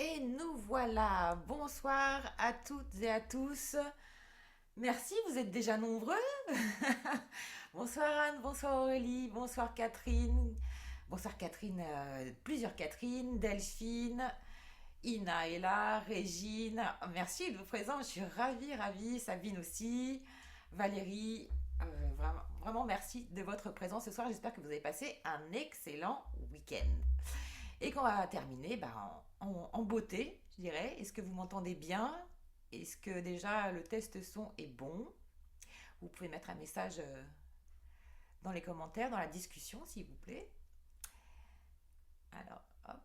Et nous voilà. Bonsoir à toutes et à tous. Merci, vous êtes déjà nombreux. Bonsoir Anne, bonsoir Aurélie, bonsoir Catherine. Bonsoir Catherine, plusieurs Catherine, Delphine, Ina est là, Régine. Merci de vos présents, je suis ravie. Sabine aussi, Valérie. Vraiment merci de votre présence ce soir. J'espère que vous avez passé un excellent week-end. Et qu'on va terminer en beauté, je dirais. Est-ce que vous m'entendez bien? Est-ce que déjà le test son est bon? Vous pouvez mettre un message dans les commentaires, dans la discussion, s'il vous plaît. Alors, hop,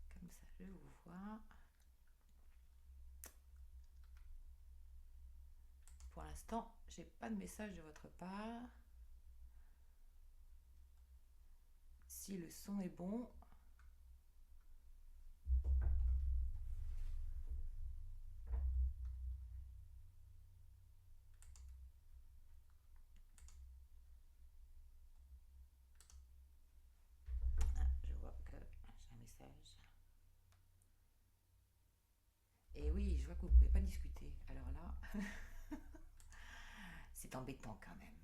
comme ça je vous vois. Pour l'instant, j'ai pas de message de votre part. Si le son est bon, je vois que j'ai un message. Et oui, je vois que vous pouvez pas discuter. Alors là, c'est embêtant quand même.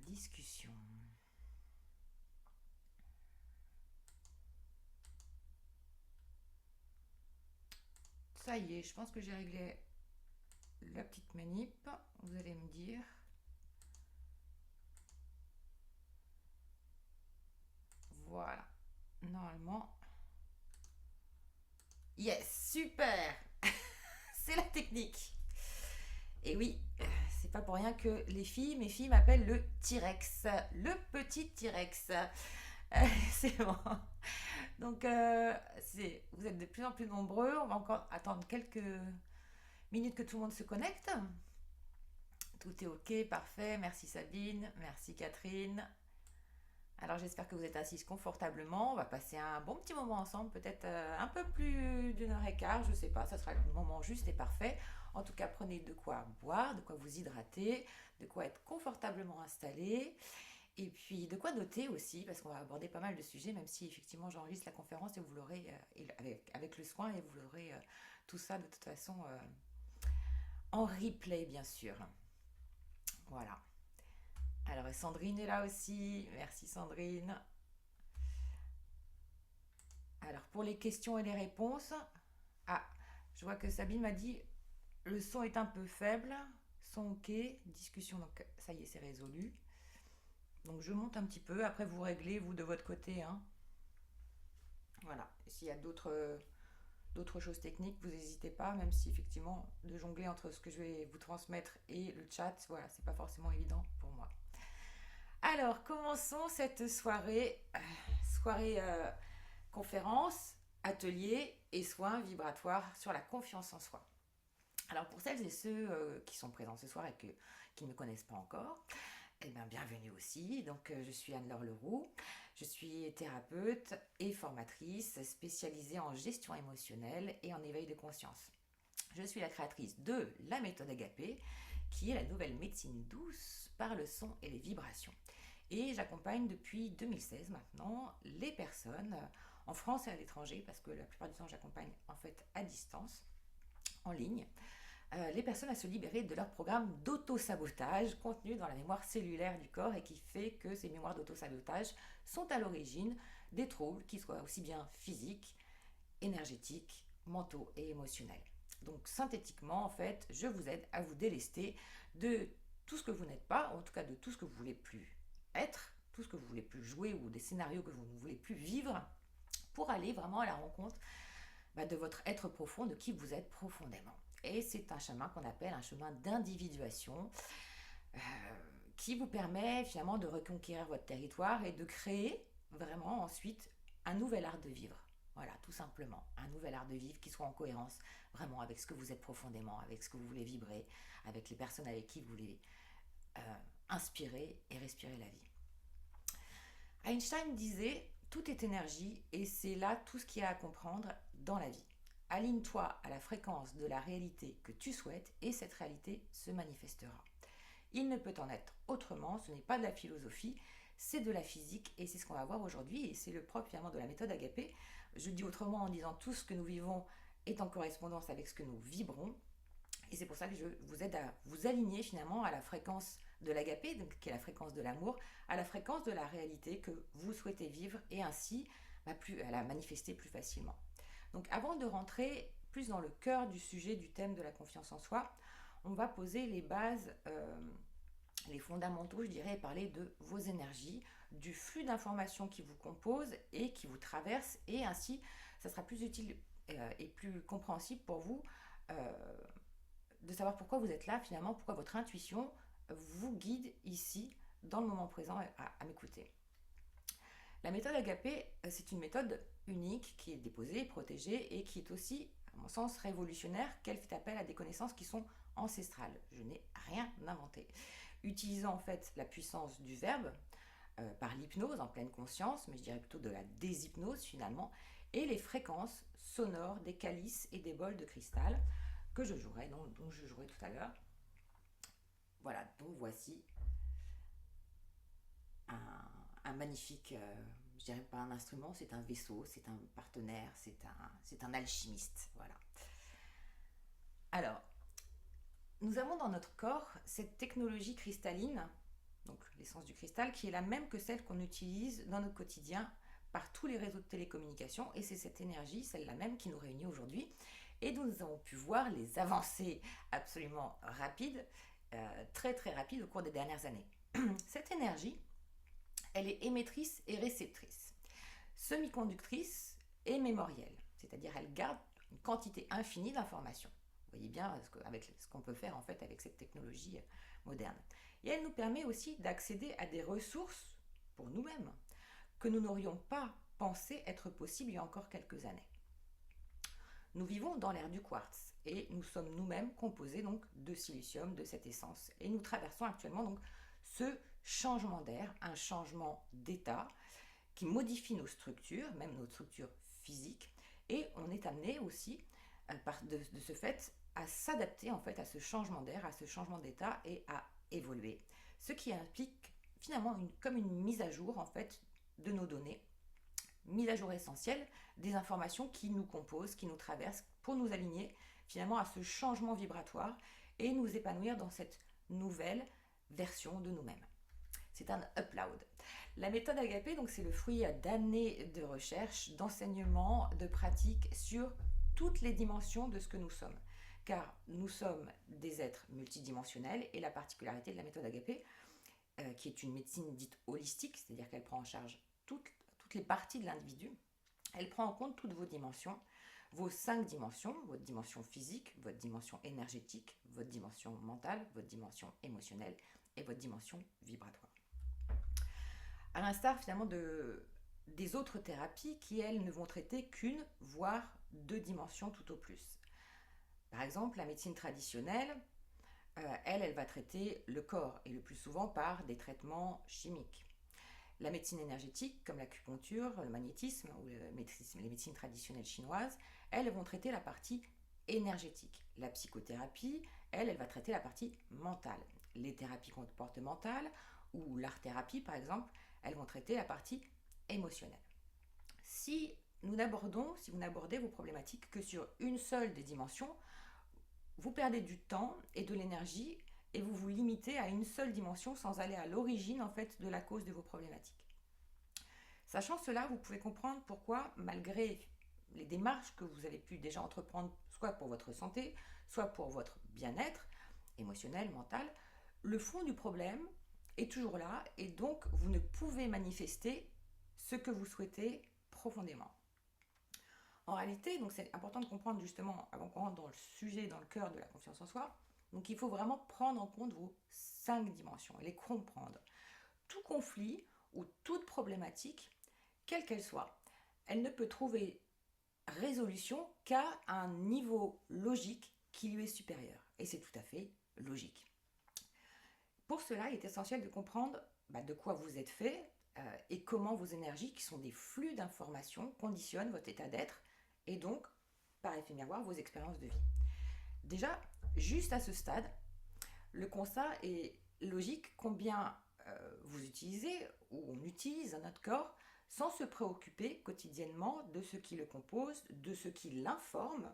Discussion. Ça y est, je pense que j'ai réglé la petite manip. Vous allez me dire. Voilà. Normalement. Yes, super. C'est la technique. Et oui, c'est pas pour rien que mes filles m'appellent le T-Rex. Le petit T-Rex. C'est bon. Donc, vous êtes de plus en plus nombreux. On va encore attendre quelques minutes que tout le monde se connecte. Tout est ok, parfait. Merci Sabine, merci Catherine. Alors j'espère que vous êtes assises confortablement. On va passer un bon petit moment ensemble, peut-être un peu plus d'une heure et quart, je sais pas, ça sera le moment juste et parfait. En tout cas, prenez de quoi boire, de quoi vous hydrater, de quoi être confortablement installé. Et puis de quoi noter aussi, parce qu'on va aborder pas mal de sujets, même si effectivement j'enregistre la conférence et vous l'aurez avec le soin et vous l'aurez tout ça de toute façon en replay bien sûr. Voilà. Alors Sandrine est là aussi, merci Sandrine. Alors pour les questions et les réponses, ah, je vois que Sabine m'a dit le son est un peu faible, son ok, discussion, donc ça y est, c'est résolu. Donc je monte un petit peu, après vous réglez vous de votre côté, hein. Voilà, et s'il y a d'autres choses techniques, vous n'hésitez pas, même si effectivement de jongler entre ce que je vais vous transmettre et le chat, voilà, c'est pas forcément évident pour moi. Alors commençons cette soirée conférence, atelier et soins vibratoires sur la confiance en soi. Alors pour celles et ceux qui sont présents ce soir et qui ne me connaissent pas encore, eh bien bienvenue aussi. Donc je suis Anne-Laure Leroux, je suis thérapeute et formatrice spécialisée en gestion émotionnelle et en éveil de conscience. Je suis la créatrice de la méthode Agapé, qui est la nouvelle médecine douce par le son et les vibrations. Et j'accompagne depuis 2016 maintenant les personnes en France et à l'étranger, parce que la plupart du temps j'accompagne en fait à distance, en ligne, les personnes à se libérer de leur programme d'auto-sabotage contenu dans la mémoire cellulaire du corps et qui fait que ces mémoires d'auto-sabotage sont à l'origine des troubles qui soient aussi bien physiques, énergétiques, mentaux et émotionnels. Donc synthétiquement, en fait, je vous aide à vous délester de tout ce que vous n'êtes pas, en tout cas de tout ce que vous ne voulez plus être, tout ce que vous ne voulez plus jouer ou des scénarios que vous ne voulez plus vivre, pour aller vraiment à la rencontre de votre être profond, de qui vous êtes profondément. Et c'est un chemin qu'on appelle un chemin d'individuation euh, qui vous permet finalement de reconquérir votre territoire et de créer vraiment ensuite un nouvel art de vivre. Voilà, tout simplement, un nouvel art de vivre qui soit en cohérence vraiment avec ce que vous êtes profondément, avec ce que vous voulez vibrer, avec les personnes avec qui vous voulez inspirer et respirer la vie. Einstein disait tout est énergie et c'est là tout ce qu'il y a à comprendre dans la vie. Aligne-toi à la fréquence de la réalité que tu souhaites et cette réalité se manifestera. Il ne peut en être autrement, ce n'est pas de la philosophie, c'est de la physique et c'est ce qu'on va voir aujourd'hui et c'est le propre finalement de la méthode Agapé. Je dis autrement en disant tout ce que nous vivons est en correspondance avec ce que nous vibrons et c'est pour ça que je vous aide à vous aligner finalement à la fréquence de l'Agapé, donc qui est la fréquence de l'amour, à la fréquence de la réalité que vous souhaitez vivre et ainsi à la manifester plus facilement. Donc avant de rentrer plus dans le cœur du sujet du thème de la confiance en soi, on va poser les bases, les fondamentaux, je dirais, et parler de vos énergies, du flux d'informations qui vous compose et qui vous traverse, et ainsi, ça sera plus utile et plus compréhensible pour vous de savoir pourquoi vous êtes là, finalement, pourquoi votre intuition vous guide ici, dans le moment présent, à m'écouter. La méthode Agapé, c'est une méthode unique qui est déposée, protégée et qui est aussi, à mon sens, révolutionnaire, qu'elle fait appel à des connaissances qui sont ancestrales. Je n'ai rien inventé. Utilisant en fait la puissance du verbe par l'hypnose en pleine conscience, mais je dirais plutôt de la déshypnose finalement, et les fréquences sonores des calices et des bols de cristal que je jouerai, dont je jouerai tout à l'heure. Voilà, donc voici un magnifique, je dirais pas un instrument, c'est un vaisseau, c'est un partenaire, c'est un alchimiste. Voilà. Alors, nous avons dans notre corps cette technologie cristalline, donc l'essence du cristal, qui est la même que celle qu'on utilise dans notre quotidien par tous les réseaux de télécommunications, et c'est cette énergie, celle-là même, qui nous réunit aujourd'hui, et dont nous avons pu voir les avancées absolument rapides, très très rapides au cours des dernières années. Cette énergie, elle est émettrice et réceptrice, semi-conductrice et mémorielle, c'est-à-dire elle garde une quantité infinie d'informations. Vous voyez bien avec ce qu'on peut faire en fait avec cette technologie moderne. Et elle nous permet aussi d'accéder à des ressources pour nous-mêmes que nous n'aurions pas pensé être possibles il y a encore quelques années. Nous vivons dans l'ère du quartz et nous sommes nous-mêmes composés donc de silicium, de cette essence. Et nous traversons actuellement donc ce changement d'air, un changement d'état qui modifie nos structures, même notre structure physique, et on est amené aussi de ce fait à s'adapter en fait à ce changement d'air, à ce changement d'état et à évoluer. Ce qui implique finalement comme une mise à jour en fait de nos données, mise à jour essentielle des informations qui nous composent, qui nous traversent pour nous aligner finalement à ce changement vibratoire et nous épanouir dans cette nouvelle version de nous-mêmes. C'est un upload. La méthode Agapé, donc, c'est le fruit d'années de recherche, d'enseignement, de pratique sur toutes les dimensions de ce que nous sommes. Car nous sommes des êtres multidimensionnels et la particularité de la méthode Agapé, qui est une médecine dite holistique, c'est-à-dire qu'elle prend en charge toutes les parties de l'individu, elle prend en compte toutes vos dimensions, vos 5 dimensions, votre dimension physique, votre dimension énergétique, votre dimension mentale, votre dimension émotionnelle et votre dimension vibratoire. À l'instar finalement des autres thérapies qui, elles, ne vont traiter qu'une, voire 2 dimensions tout au plus. Par exemple, la médecine traditionnelle, elle va traiter le corps et le plus souvent par des traitements chimiques. La médecine énergétique, comme l'acupuncture, le magnétisme ou les médecines traditionnelles chinoises, elles vont traiter la partie énergétique. La psychothérapie, elle va traiter la partie mentale. Les thérapies comportementales ou l'art-thérapie, par exemple, elles vont traiter la partie émotionnelle. Si vous n'abordez vos problématiques que sur une seule des dimensions, vous perdez du temps et de l'énergie et vous vous limitez à une seule dimension sans aller à l'origine en fait de la cause de vos problématiques. Sachant cela, vous pouvez comprendre pourquoi, malgré les démarches que vous avez pu déjà entreprendre, soit pour votre santé, soit pour votre bien-être émotionnel, mental, le fond du problème est toujours là et donc vous ne pouvez manifester ce que vous souhaitez profondément. En réalité, donc c'est important de comprendre justement, avant qu'on rentre dans le sujet, dans le cœur de la confiance en soi, donc il faut vraiment prendre en compte vos 5 dimensions et les comprendre. Tout conflit ou toute problématique, quelle qu'elle soit, elle ne peut trouver résolution qu'à un niveau logique qui lui est supérieur. Et c'est tout à fait logique. Pour cela, il est essentiel de comprendre de quoi vous êtes fait et comment vos énergies, qui sont des flux d'informations, conditionnent votre état d'être et donc, par effet miroir, vos expériences de vie. Déjà, juste à ce stade, le constat est logique combien vous utilisez ou on utilise notre corps sans se préoccuper quotidiennement de ce qui le compose, de ce qui l'informe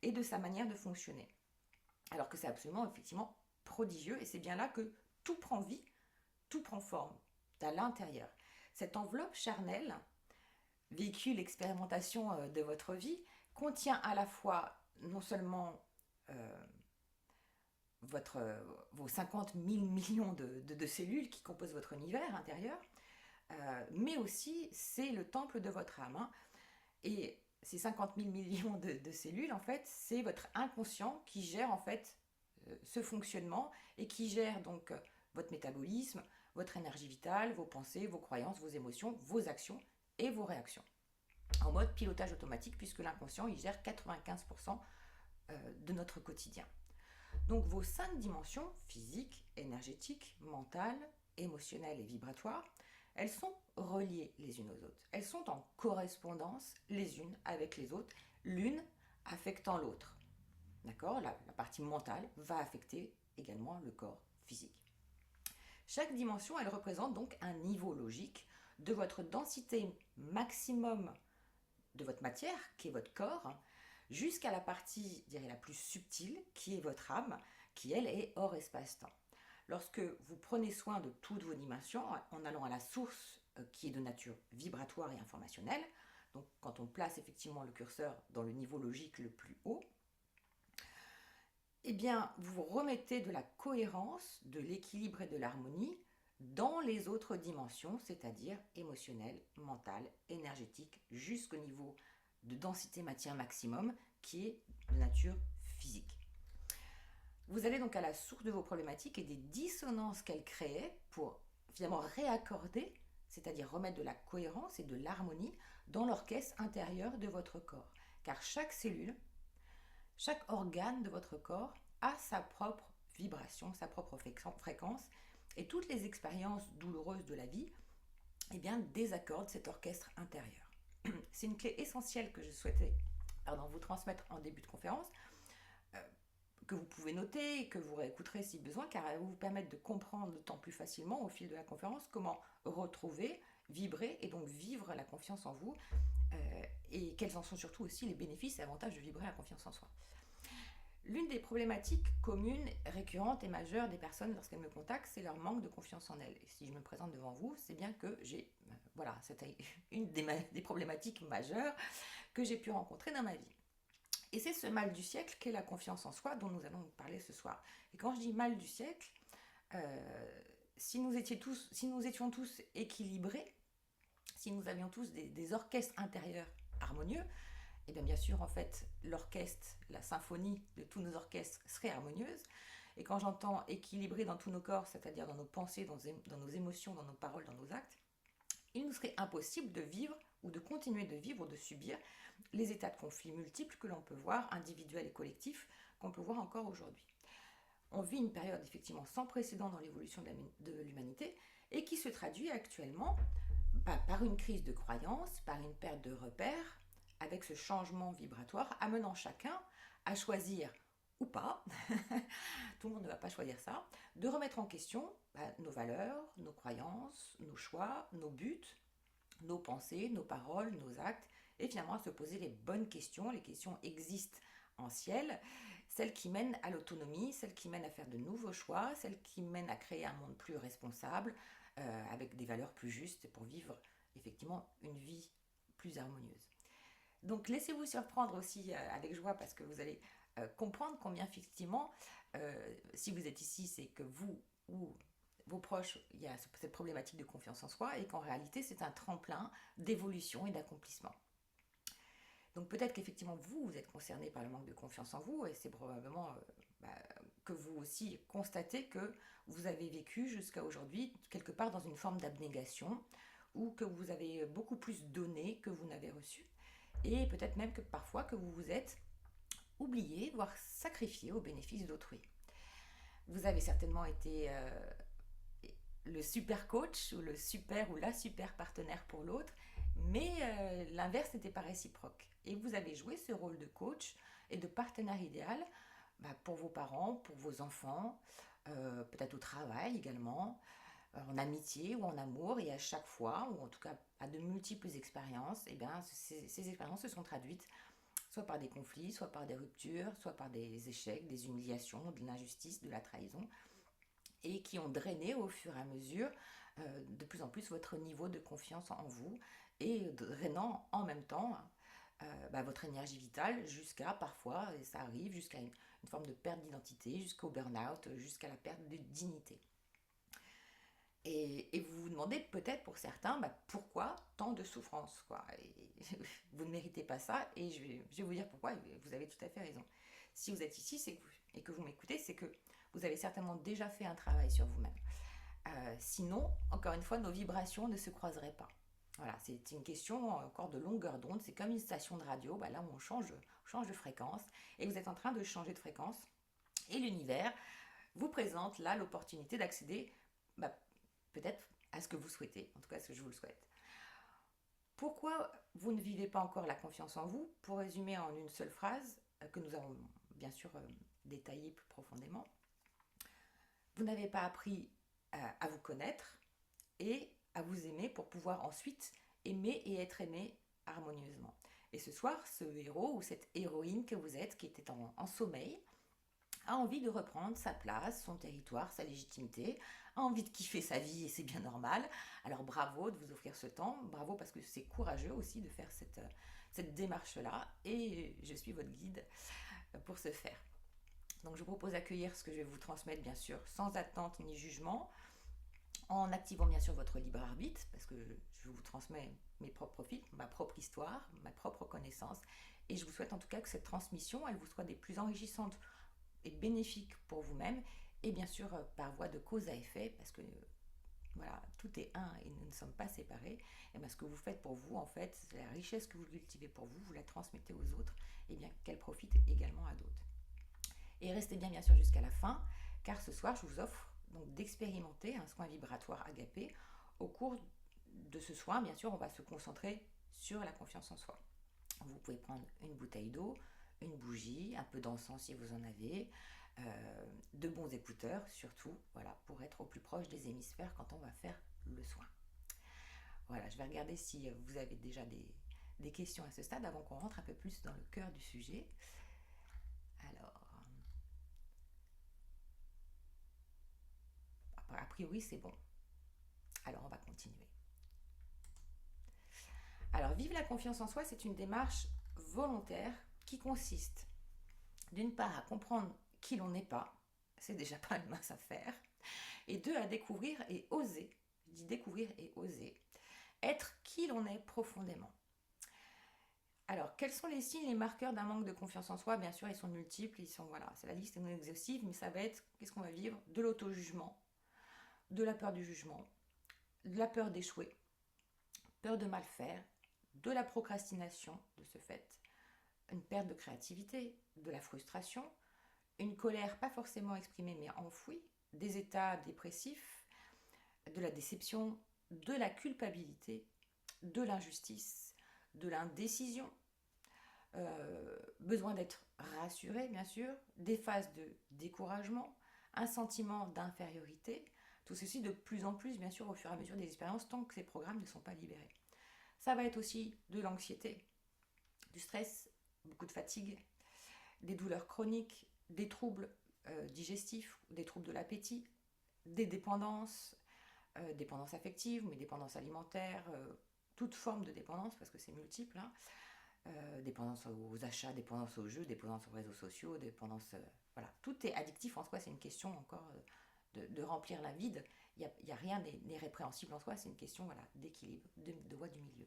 et de sa manière de fonctionner. Alors que c'est absolument, effectivement, prodigieux et c'est bien là que tout prend vie, tout prend forme, à l'intérieur. Cette enveloppe charnelle, véhicule l'expérimentation de votre vie, contient à la fois non seulement euh, votre, vos 50 000 millions de cellules qui composent votre univers intérieur, mais aussi c'est le temple de votre âme. Hein. Et ces 50 000 millions de cellules, en fait, c'est votre inconscient qui gère en fait ce fonctionnement et qui gère donc votre métabolisme, votre énergie vitale, vos pensées, vos croyances, vos émotions, vos actions et vos réactions. En mode pilotage automatique, puisque l'inconscient, il gère 95% de notre quotidien. Donc vos 5 dimensions, physique, énergétique, mentale, émotionnelle et vibratoire, elles sont reliées les unes aux autres. Elles sont en correspondance les unes avec les autres, l'une affectant l'autre. D'accord ? La partie mentale va affecter également le corps physique. Chaque dimension, elle représente donc un niveau logique de votre densité maximum de votre matière, qui est votre corps, jusqu'à la partie, je dirais, la plus subtile, qui est votre âme, qui, elle, est hors espace-temps. Lorsque vous prenez soin de toutes vos dimensions, en allant à la source qui est de nature vibratoire et informationnelle, donc quand on place effectivement le curseur dans le niveau logique le plus haut, eh bien, vous remettez de la cohérence, de l'équilibre et de l'harmonie dans les autres dimensions, c'est-à-dire émotionnelle, mentale, énergétique, jusqu'au niveau de densité matière maximum qui est de nature physique. Vous allez donc à la source de vos problématiques et des dissonances qu'elles créaient pour finalement réaccorder, c'est-à-dire remettre de la cohérence et de l'harmonie dans l'orchestre intérieur de votre corps. Car chaque cellule, chaque organe de votre corps a sa propre vibration, sa propre fréquence, et toutes les expériences douloureuses de la vie désaccordent cet orchestre intérieur. C'est une clé essentielle que je souhaitais vous transmettre en début de conférence, que vous pouvez noter et que vous réécouterez si besoin, car elle va vous permettre de comprendre d'autant plus facilement au fil de la conférence comment retrouver, vibrer et donc vivre la confiance en vous, et quels en sont surtout aussi les bénéfices et avantages de vibrer la confiance en soi. L'une des problématiques communes, récurrentes et majeures des personnes lorsqu'elles me contactent, c'est leur manque de confiance en elles. Et si je me présente devant vous, c'est bien que c'était une des problématiques majeures que j'ai pu rencontrer dans ma vie. Et c'est ce mal du siècle qu'est la confiance en soi dont nous allons parler ce soir. Et quand je dis mal du siècle, si nous étions tous équilibrés, si nous avions tous des orchestres intérieurs harmonieux, et bien sûr, en fait, l'orchestre, la symphonie de tous nos orchestres serait harmonieuse. Et quand j'entends équilibré dans tous nos corps, c'est-à-dire dans nos pensées, dans nos émotions, dans nos paroles, dans nos actes, il nous serait impossible de vivre ou de continuer de vivre ou de subir les états de conflits multiples que l'on peut voir, individuels et collectifs, qu'on peut voir encore aujourd'hui. On vit une période effectivement sans précédent dans l'évolution de l'humanité et qui se traduit actuellement par une crise de croyance, par une perte de repères, avec ce changement vibratoire, amenant chacun à choisir ou pas, tout le monde ne va pas choisir ça, de remettre en question nos valeurs, nos croyances, nos choix, nos buts, nos pensées, nos paroles, nos actes, et finalement à se poser les bonnes questions. Les questions existentielles, celles qui mènent à l'autonomie, celles qui mènent à faire de nouveaux choix, celles qui mènent à créer un monde plus responsable, avec des valeurs plus justes pour vivre effectivement une vie plus harmonieuse. Donc laissez-vous surprendre aussi avec joie, parce que vous allez comprendre combien effectivement, si vous êtes ici, c'est que vous ou vos proches, il y a cette problématique de confiance en soi et qu'en réalité c'est un tremplin d'évolution et d'accomplissement. Donc peut-être qu'effectivement vous êtes concerné par le manque de confiance en vous, et c'est probablement que vous aussi constatez que vous avez vécu jusqu'à aujourd'hui quelque part dans une forme d'abnégation, ou que vous avez beaucoup plus donné que vous n'avez reçu. Et peut-être même que parfois que vous vous êtes oublié, voire sacrifié au bénéfice d'autrui. Vous avez certainement été le super coach ou le super ou la super partenaire pour l'autre, mais l'inverse n'était pas réciproque. Et vous avez joué ce rôle de coach et de partenaire idéal pour vos parents, pour vos enfants, peut-être au travail également, en amitié ou en amour, et à chaque fois, ou en tout cas à de multiples expériences, eh bien, ces expériences se sont traduites soit par des conflits, soit par des ruptures, soit par des échecs, des humiliations, de l'injustice, de la trahison, et qui ont drainé au fur et à mesure de plus en plus votre niveau de confiance en vous, et drainant en même temps votre énergie vitale jusqu'à parfois, et ça arrive, jusqu'à une forme de perte d'identité, jusqu'au burn-out, jusqu'à la perte de dignité. Et vous vous demandez peut-être pour certains pourquoi tant de souffrance, quoi. Et vous ne méritez pas ça, et je vais vous dire pourquoi, et vous avez tout à fait raison. Si vous êtes ici et que vous m'écoutez, c'est que vous avez certainement déjà fait un travail sur vous-même. Sinon, encore une fois, nos vibrations ne se croiseraient pas. Voilà, c'est une question encore de longueur d'onde. C'est comme une station de radio, là où on change de fréquence, et vous êtes en train de changer de fréquence, et l'univers vous présente là l'opportunité d'accéder peut-être à ce que vous souhaitez, en tout cas ce que je vous le souhaite. Pourquoi vous ne vivez pas encore la confiance en vous? Pour résumer en une seule phrase, que nous avons bien sûr détaillée plus profondément, vous n'avez pas appris à vous connaître et à vous aimer pour pouvoir ensuite aimer et être aimé harmonieusement. Et ce soir, ce héros ou cette héroïne que vous êtes, qui était en sommeil, a envie de reprendre sa place, son territoire, sa légitimité, a envie de kiffer sa vie, et c'est bien normal. Alors bravo de vous offrir ce temps, bravo parce que c'est courageux aussi de faire cette démarche-là, et je suis votre guide pour ce faire. Donc je vous propose d'accueillir ce que je vais vous transmettre, bien sûr, sans attente ni jugement, en activant bien sûr votre libre arbitre, parce que je vous transmets mes propres fils, ma propre histoire, ma propre connaissance, et je vous souhaite en tout cas que cette transmission, elle vous soit des plus enrichissantes et bénéfiques pour vous-même, et bien sûr par voie de cause à effet, parce que voilà, tout est un et nous ne sommes pas séparés. Et bien ce que vous faites pour vous, en fait, c'est la richesse que vous cultivez pour vous, vous la transmettez aux autres, et bien qu'elle profite également à d'autres. Et restez bien sûr jusqu'à la fin, car ce soir je vous offre donc d'expérimenter un soin vibratoire agapé. Au cours de ce soin, bien sûr, on va se concentrer sur la confiance en soi. Vous pouvez prendre une bouteille d'eau, une bougie, un peu d'encens si vous en avez, de bons écouteurs surtout, voilà, pour être au plus proche des hémisphères quand on va faire le soin. Voilà, je vais regarder si vous avez déjà des questions à ce stade avant qu'on rentre un peu plus dans le cœur du sujet. Alors, a priori c'est bon. Alors on va continuer. Alors, vivre la confiance en soi, c'est une démarche volontaire qui consiste d'une part à comprendre qui l'on n'est pas, c'est déjà pas une mince affaire, et deux, à découvrir et oser, je dis découvrir et oser, être qui l'on est profondément. Alors, quels sont les signes, les marqueurs d'un manque de confiance en soi? Bien sûr, ils sont multiples, voilà, c'est la liste non exhaustive, mais ça va être, qu'est-ce qu'on va vivre? De l'auto-jugement, de la peur du jugement, de la peur d'échouer, peur de mal faire, de la procrastination de ce fait, une perte de créativité, de la frustration, une colère pas forcément exprimée mais enfouie, des états dépressifs, de la déception, de la culpabilité, de l'injustice, de l'indécision, besoin d'être rassuré bien sûr, des phases de découragement, un sentiment d'infériorité, tout ceci de plus en plus bien sûr au fur et à mesure des expériences tant que ces programmes ne sont pas libérés. Ça va être aussi de l'anxiété, du stress, beaucoup de fatigue, des douleurs chroniques, des troubles digestifs, des troubles de l'appétit, des dépendances, dépendance affective, mais dépendance alimentaire, toute forme de dépendance, parce que c'est multiple, hein, dépendance aux achats, dépendance aux jeux, dépendance aux réseaux sociaux, dépendance... voilà, tout est addictif en soi, c'est une question encore de remplir la vide. Il n'y a rien n'est répréhensible en soi, c'est une question voilà, d'équilibre, de voie du milieu.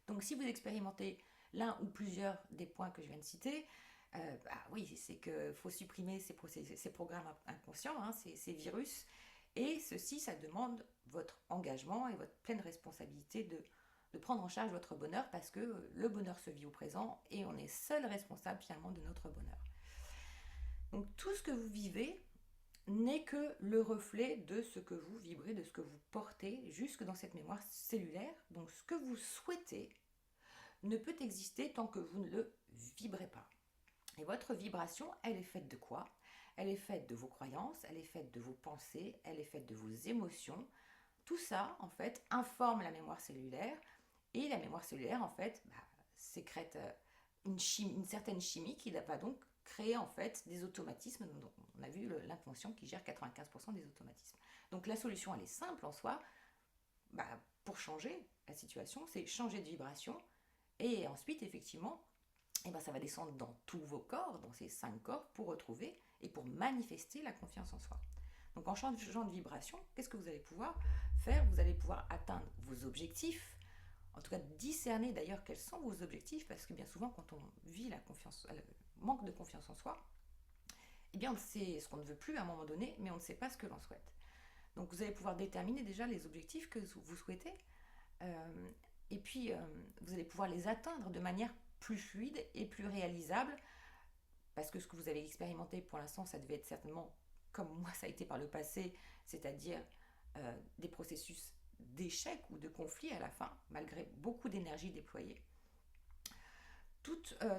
Donc si vous expérimentez l'un ou plusieurs des points que je viens de citer, oui, c'est qu'il faut supprimer ces programmes inconscients, hein, ces virus, et ceci, ça demande votre engagement et votre pleine responsabilité de prendre en charge votre bonheur, parce que le bonheur se vit au présent et on est seul responsable finalement de notre bonheur. Donc tout ce que vous vivez n'est que le reflet de ce que vous vibrez, de ce que vous portez jusque dans cette mémoire cellulaire. Donc ce que vous souhaitez ne peut exister tant que vous ne le vibrez pas. Et votre vibration, elle est faite de quoi? Elle est faite de vos croyances, elle est faite de vos pensées, elle est faite de vos émotions. Tout ça, en fait, informe la mémoire cellulaire. Et la mémoire cellulaire, en fait, sécrète une certaine chimie qui va donc créer, en fait, des automatismes. On a vu l'inconscient qui gère 95% des automatismes. Donc la solution, elle est simple en soi. Pour changer la situation, c'est changer de vibration. Et ensuite, effectivement, ça va descendre dans tous vos corps, dans ces 5 corps, pour retrouver et pour manifester la confiance en soi. Donc en changeant de vibration, qu'est-ce que vous allez pouvoir faire? Vous allez pouvoir atteindre vos objectifs, en tout cas discerner d'ailleurs quels sont vos objectifs, parce que bien souvent quand on vit le manque de confiance en soi, on sait ce qu'on ne veut plus à un moment donné, mais on ne sait pas ce que l'on souhaite. Donc vous allez pouvoir déterminer déjà les objectifs que vous souhaitez, et puis vous allez pouvoir les atteindre de manière plus fluide et plus réalisable, parce que ce que vous avez expérimenté pour l'instant, ça devait être certainement comme moi ça a été par le passé, c'est-à-dire des processus d'échec ou de conflit à la fin, malgré beaucoup d'énergie déployée.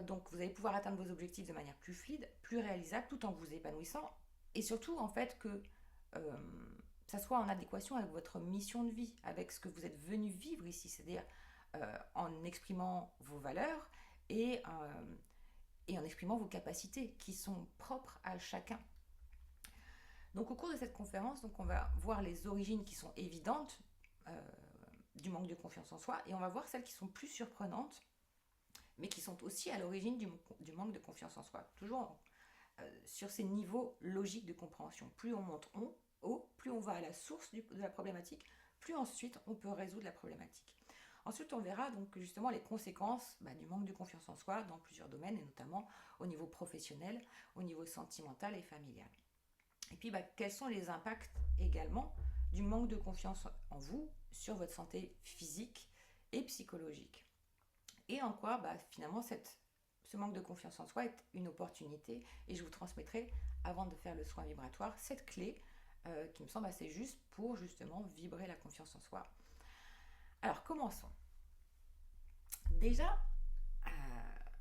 Donc vous allez pouvoir atteindre vos objectifs de manière plus fluide, plus réalisable, tout en vous épanouissant, et surtout en fait que ça soit en adéquation avec votre mission de vie, avec ce que vous êtes venu vivre ici, c'est-à-dire en exprimant vos valeurs et en exprimant vos capacités qui sont propres à chacun. Donc au cours de cette conférence, donc, on va voir les origines qui sont évidentes du manque de confiance en soi, et on va voir celles qui sont plus surprenantes, mais qui sont aussi à l'origine du manque de confiance en soi. Toujours sur ces niveaux logiques de compréhension. Plus on monte haut, plus on va à la source de la problématique, plus ensuite on peut résoudre la problématique. Ensuite, on verra donc justement les conséquences du manque de confiance en soi dans plusieurs domaines, et notamment au niveau professionnel, au niveau sentimental et familial. Et puis, quels sont les impacts également du manque de confiance en vous sur votre santé physique et psychologique. Et en quoi, finalement, ce manque de confiance en soi est une opportunité. Et je vous transmettrai, avant de faire le soin vibratoire, cette clé qui me semble assez juste pour justement vibrer la confiance en soi. Alors, commençons. Déjà,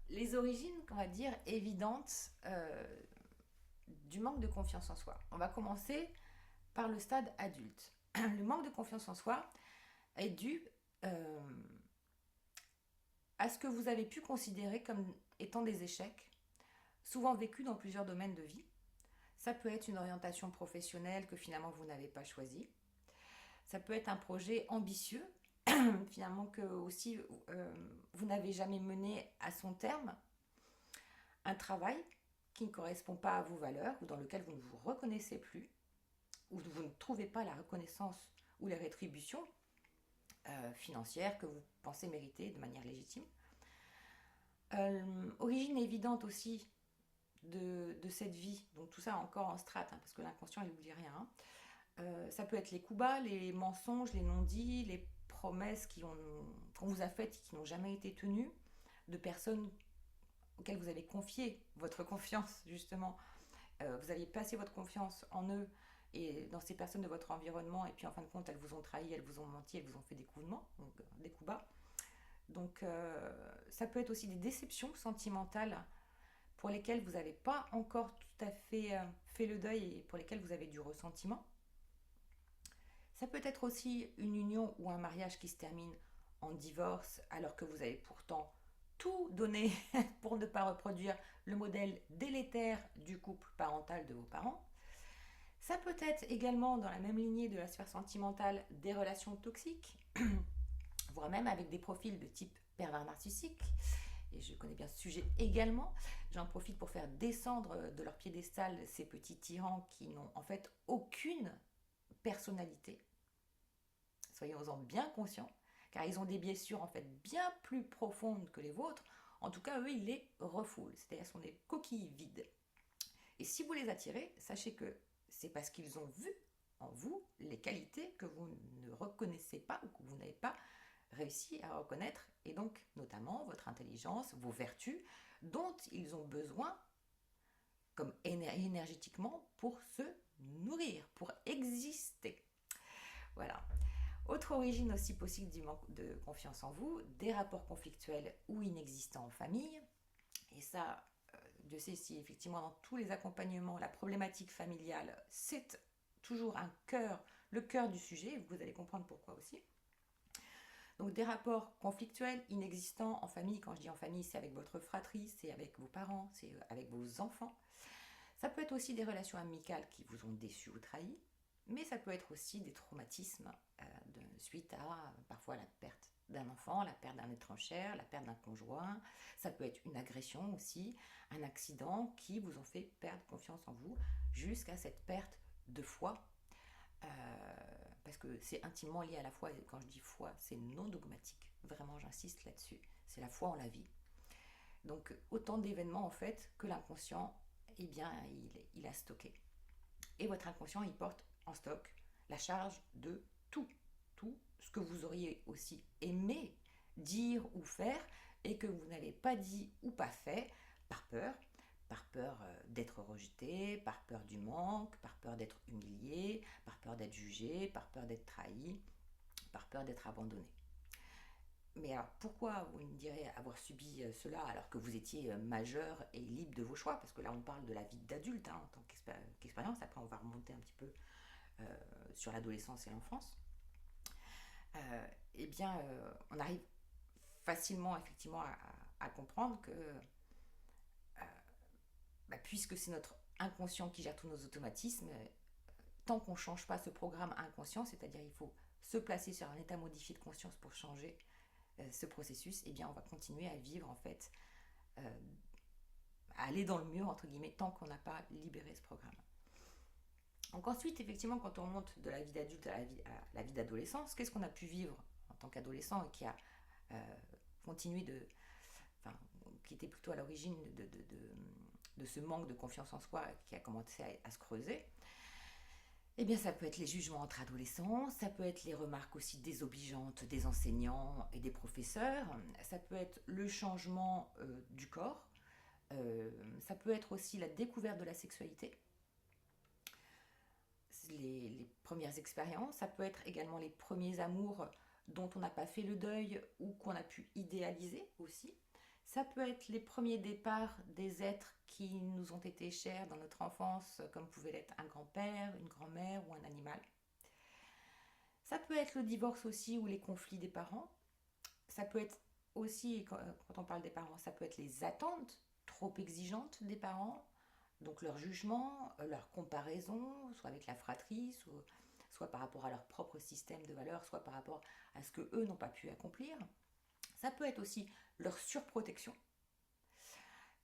les origines, on va dire, évidentes du manque de confiance en soi. On va commencer par le stade adulte. Le manque de confiance en soi est dû à ce que vous avez pu considérer comme étant des échecs, souvent vécus dans plusieurs domaines de vie. Ça peut être une orientation professionnelle que finalement vous n'avez pas choisie. Ça peut être un projet ambitieux, finalement que aussi vous n'avez jamais mené à son terme. Un travail qui ne correspond pas à vos valeurs ou dans lequel vous ne vous reconnaissez plus, ou vous ne trouvez pas la reconnaissance ou les rétributions financières que vous pensez mériter de manière légitime. Origine évidente aussi de cette vie, donc tout ça encore en strate, parce que l'inconscient il n'oublie rien. Ça peut être les coups bas, les mensonges, les non-dits, les promesses qu'on vous a faites et qui n'ont jamais été tenues, de personnes auxquelles vous avez confié votre confiance, justement. Vous aviez placé votre confiance en eux et dans ces personnes de votre environnement, et puis en fin de compte, elles vous ont trahi, elles vous ont menti, elles vous ont fait des coups bas. Donc ça peut être aussi des déceptions sentimentales pour lesquelles vous n'avez pas encore tout à fait fait le deuil et pour lesquelles vous avez du ressentiment. Ça peut être aussi une union ou un mariage qui se termine en divorce alors que vous avez pourtant tout donné pour ne pas reproduire le modèle délétère du couple parental de vos parents. Ça peut être également dans la même lignée de la sphère sentimentale des relations toxiques, voire même avec des profils de type pervers narcissique. Et je connais bien ce sujet également. J'en profite pour faire descendre de leur piédestal ces petits tyrans qui n'ont en fait aucune personnalité. Soyons-en bien conscients, car ils ont des blessures en fait bien plus profondes que les vôtres. En tout cas, eux, ils les refoulent, c'est-à-dire sont des coquilles vides. Et si vous les attirez, sachez que c'est parce qu'ils ont vu en vous les qualités que vous ne reconnaissez pas ou que vous n'avez pas réussi à reconnaître, et donc notamment votre intelligence, vos vertus, dont ils ont besoin comme énergétiquement pour se nourrir, pour exister. Voilà. Autre origine aussi possible du manque de confiance en vous, des rapports conflictuels ou inexistants en famille. Et ça, Dieu sait si effectivement dans tous les accompagnements, la problématique familiale, c'est toujours le cœur du sujet, vous allez comprendre pourquoi aussi. Donc des rapports conflictuels, inexistants en famille, quand je dis en famille, c'est avec votre fratrie, c'est avec vos parents, c'est avec vos enfants. Ça peut être aussi des relations amicales qui vous ont déçu ou trahi, mais ça peut être aussi des traumatismes suite à parfois la perte d'un enfant, la perte d'un être cher, la perte d'un conjoint. Ça peut être une agression aussi, un accident qui vous ont fait perdre confiance en vous jusqu'à cette perte de foi. Parce que c'est intimement lié à la foi, et quand je dis foi, c'est non dogmatique. Vraiment, j'insiste là-dessus. C'est la foi en la vie. Donc, autant d'événements en fait que l'inconscient, eh bien, il a stocké. Et votre inconscient, il porte en stock la charge de tout ce que vous auriez aussi aimé dire ou faire et que vous n'avez pas dit ou pas fait par peur d'être rejeté, par peur du manque, par peur d'être humilié, par peur d'être jugé, par peur d'être trahi, par peur d'être abandonné. Mais alors pourquoi vous me direz avoir subi cela alors que vous étiez majeur et libre de vos choix? Parce que là on parle de la vie d'adulte en tant qu'expérience, après on va remonter un petit peu sur l'adolescence et l'enfance. On arrive facilement effectivement à comprendre que puisque c'est notre inconscient qui gère tous nos automatismes, tant qu'on ne change pas ce programme inconscient, c'est-à-dire il faut se placer sur un état modifié de conscience pour changer ce processus, eh bien on va continuer à vivre en fait, à aller dans le mur entre guillemets tant qu'on n'a pas libéré ce programme. Donc ensuite, effectivement, quand on monte de la vie d'adulte à la vie d'adolescence, qu'est-ce qu'on a pu vivre en tant qu'adolescent et qui a continué qui était plutôt à l'origine de ce manque de confiance en soi qui a commencé à se creuser? Eh bien, ça peut être les jugements entre adolescents, ça peut être les remarques aussi désobligeantes des enseignants et des professeurs, ça peut être le changement du corps, ça peut être aussi la découverte de la sexualité, les premières expériences, ça peut être également les premiers amours dont on n'a pas fait le deuil ou qu'on a pu idéaliser aussi. Ça peut être les premiers départs des êtres qui nous ont été chers dans notre enfance, comme pouvait l'être un grand-père, une grand-mère ou un animal. Ça peut être le divorce aussi ou les conflits des parents. Ça peut être aussi, quand on parle des parents, ça peut être les attentes trop exigeantes des parents, donc leur jugement, leur comparaison, soit avec la fratrie, soit par rapport à leur propre système de valeurs, soit par rapport à ce qu'eux n'ont pas pu accomplir. Ça peut être aussi leur surprotection.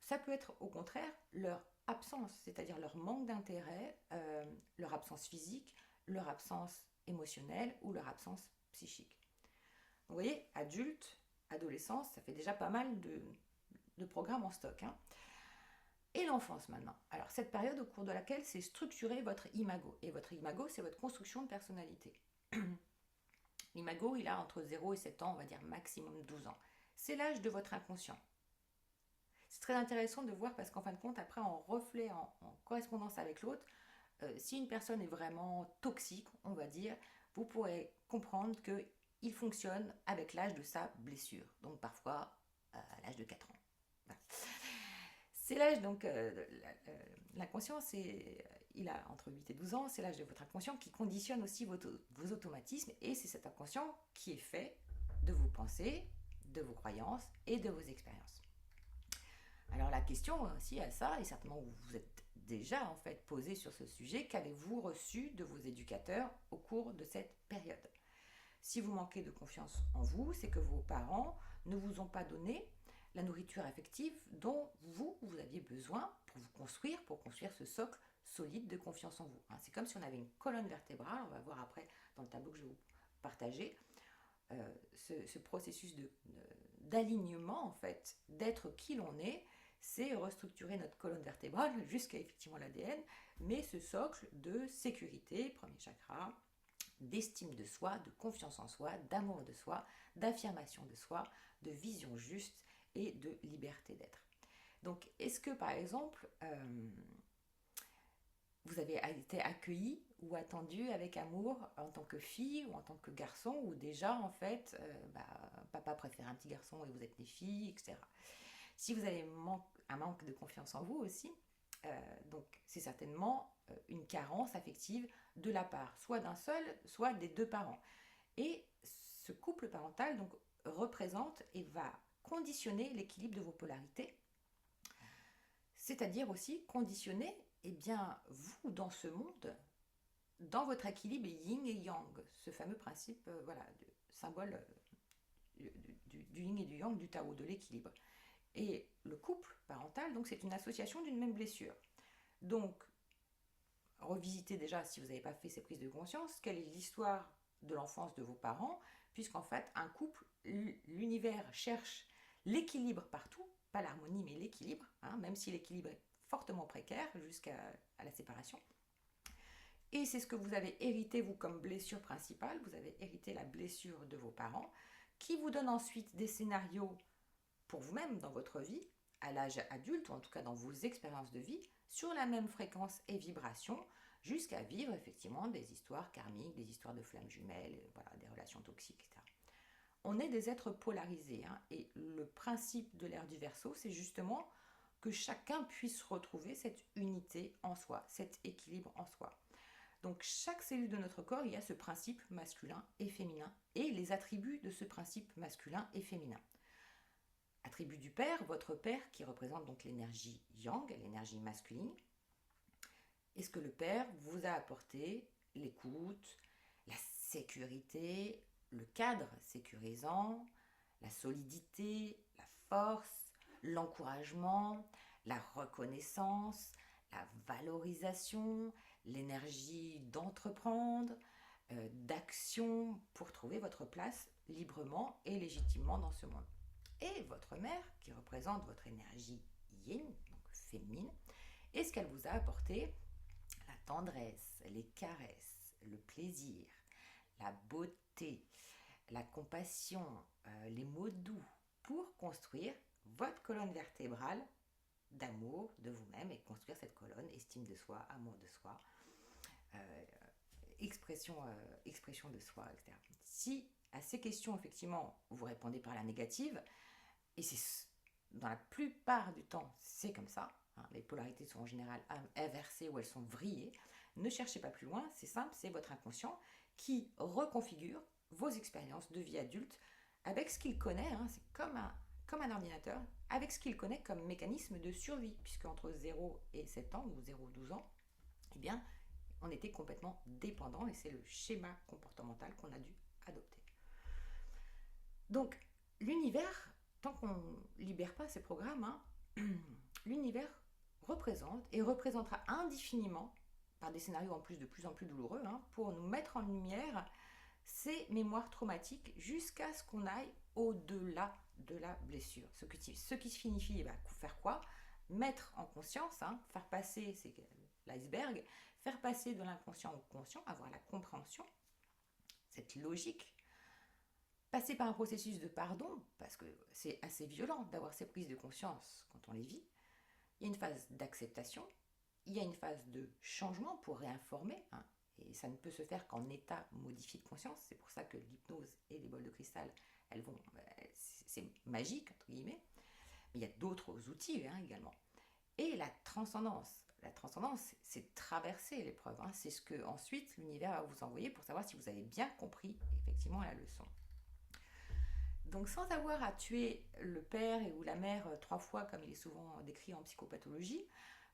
Ça peut être au contraire leur absence, c'est-à-dire leur manque d'intérêt, leur absence physique, leur absence émotionnelle ou leur absence psychique. Vous voyez, adulte, adolescence, ça fait déjà pas mal de programmes en stock. Et l'enfance maintenant. Alors cette période au cours de laquelle s'est structuré votre imago. Et votre imago, c'est votre construction de personnalité. L'imago, il a entre 0 et 7 ans, on va dire maximum 12 ans. C'est l'âge de votre inconscient. C'est très intéressant de voir parce qu'en fin de compte, après, en reflet, en correspondance avec l'autre, si une personne est vraiment toxique, on va dire, vous pourrez comprendre qu'il fonctionne avec l'âge de sa blessure. Donc parfois à l'âge de 4 ans. Voilà. C'est l'âge, donc, l'inconscient, il a entre 8 et 12 ans, c'est l'âge de votre inconscient qui conditionne aussi vos automatismes, et c'est cet inconscient qui est fait de vos pensées, de vos croyances et de vos expériences. Alors la question aussi à ça, et certainement vous vous êtes déjà en fait posé sur ce sujet, qu'avez-vous reçu de vos éducateurs au cours de cette période? Si vous manquez de confiance en vous, c'est que vos parents ne vous ont pas donné la nourriture affective dont vous aviez besoin pour construire ce socle solide de confiance en vous. C'est comme si on avait une colonne vertébrale, on va voir après dans le tableau que je vais vous partager, ce processus d'alignement en fait, d'être qui l'on est, c'est restructurer notre colonne vertébrale jusqu'à effectivement l'ADN, mais ce socle de sécurité, premier chakra, d'estime de soi, de confiance en soi, d'amour de soi, d'affirmation de soi, de vision juste et de liberté d'être. Donc, est-ce que par exemple, vous avez été accueilli ou attendu avec amour en tant que fille ou en tant que garçon, ou déjà en fait, papa préfère un petit garçon et vous êtes des filles, etc. Si vous avez un manque de confiance en vous aussi, donc c'est certainement une carence affective de la part soit d'un seul, soit des deux parents. Et ce couple parental donc représente et va conditionner l'équilibre de vos polarités, c'est-à-dire aussi conditionner vous dans ce monde, dans votre équilibre yin et yang, ce fameux principe symbole du yin et du yang du Tao, de l'équilibre. Et le couple parental, donc c'est une association d'une même blessure. Donc, revisitez déjà, si vous n'avez pas fait ces prises de conscience, quelle est l'histoire de l'enfance de vos parents, puisqu'en fait, un couple, l'univers cherche l'équilibre partout, pas l'harmonie, mais l'équilibre, même si l'équilibre est fortement précaire jusqu'à la séparation. Et c'est ce que vous avez hérité, vous, comme blessure principale. Vous avez hérité la blessure de vos parents, qui vous donne ensuite des scénarios pour vous-même dans votre vie, à l'âge adulte, ou en tout cas dans vos expériences de vie, sur la même fréquence et vibration, jusqu'à vivre effectivement des histoires karmiques, des histoires de flammes jumelles, des relations toxiques, etc. On est des êtres polarisés, et le principe de l'ère du Verseau, c'est justement que chacun puisse retrouver cette unité en soi, cet équilibre en soi. Donc chaque cellule de notre corps, il y a ce principe masculin et féminin, et les attributs de ce principe masculin et féminin. Attribut du père, votre père qui représente donc l'énergie yang, l'énergie masculine. Est-ce que le père vous a apporté l'écoute, la sécurité, le cadre sécurisant, la solidité, la force, l'encouragement, la reconnaissance, la valorisation, l'énergie d'entreprendre, d'action pour trouver votre place librement et légitimement dans ce monde. Et votre mère, qui représente votre énergie yin, donc féminine, est-ce qu'elle vous a apporté la tendresse, les caresses, le plaisir, la beauté, la compassion, les mots doux pour construire votre colonne vertébrale d'amour de vous-même et construire cette colonne, estime de soi, amour de soi, expression de soi, etc. Si à ces questions, effectivement, vous répondez par la négative, et c'est dans la plupart du temps, c'est comme ça, les polarités sont en général inversées ou elles sont vrillées, ne cherchez pas plus loin, c'est simple, c'est votre inconscient qui reconfigure vos expériences de vie adulte avec ce qu'il connaît, c'est comme un ordinateur, avec ce qu'il connaît comme mécanisme de survie, puisque entre 0 et 7 ans ou 0 12 ans, eh bien, on était complètement dépendant et c'est le schéma comportemental qu'on a dû adopter. Donc, l'univers, tant qu'on ne libère pas ces programmes, l'univers représente et représentera indéfiniment, par des scénarios en plus de plus en plus douloureux, pour nous mettre en lumière ces mémoires traumatiques jusqu'à ce qu'on aille au-delà de la blessure. Ce qui signifie faire quoi ? Mettre en conscience, faire passer, c'est l'iceberg, faire passer de l'inconscient au conscient, avoir la compréhension, cette logique, passer par un processus de pardon, parce que c'est assez violent d'avoir ces prises de conscience quand on les vit. Il y a une phase d'acceptation, il y a une phase de changement pour réinformer, et ça ne peut se faire qu'en état modifié de conscience. C'est pour ça que l'hypnose et les bols de cristal, c'est magique, entre guillemets. Mais il y a d'autres outils également. Et la transcendance. La transcendance, c'est traverser l'épreuve. C'est ce que ensuite l'univers va vous envoyer pour savoir si vous avez bien compris effectivement la leçon. Donc sans avoir à tuer le père ou la mère 3 fois, comme il est souvent décrit en psychopathologie,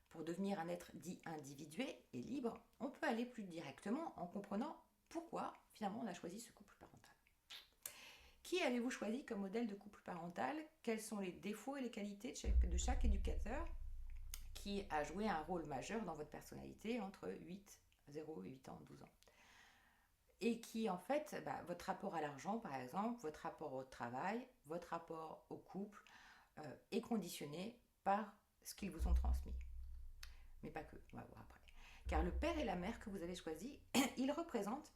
pour devenir un être dit individué et libre, on peut aller plus directement en comprenant pourquoi finalement on a choisi ce couple parental. Qui avez-vous choisi comme modèle de couple parental ? Quels sont les défauts et les qualités de chaque éducateur qui a joué un rôle majeur dans votre personnalité entre 0 et 8 ans, 12 ans ? Et qui, en fait, votre rapport à l'argent, par exemple, votre rapport au travail, votre rapport au couple, est conditionné par ce qu'ils vous ont transmis. Mais pas que, on va voir après. Car le père et la mère que vous avez choisis, ils représentent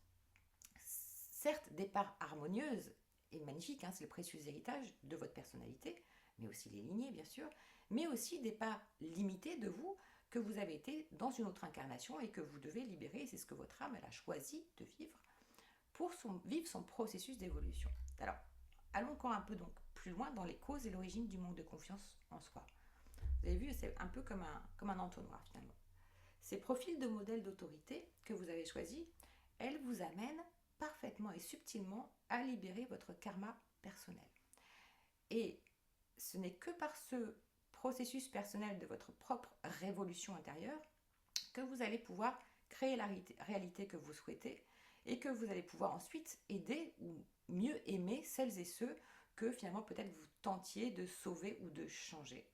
certes des parts harmonieuses et magnifiques, c'est le précieux héritage de votre personnalité, mais aussi les lignées, bien sûr, mais aussi des parts limitées de vous que vous avez été dans une autre incarnation et que vous devez libérer. C'est ce que votre âme, elle a choisi de vivre pour vivre son processus d'évolution. Alors, allons encore un peu donc plus loin dans les causes et l'origine du manque de confiance en soi. Vous avez vu, c'est un peu comme un entonnoir finalement. Ces profils de modèles d'autorité que vous avez choisis, elles vous amènent parfaitement et subtilement à libérer votre karma personnel. Et ce n'est que par ce processus personnel de votre propre révolution intérieure que vous allez pouvoir créer la réalité que vous souhaitez et que vous allez pouvoir ensuite aider ou mieux aimer celles et ceux que finalement peut-être vous tentiez de sauver ou de changer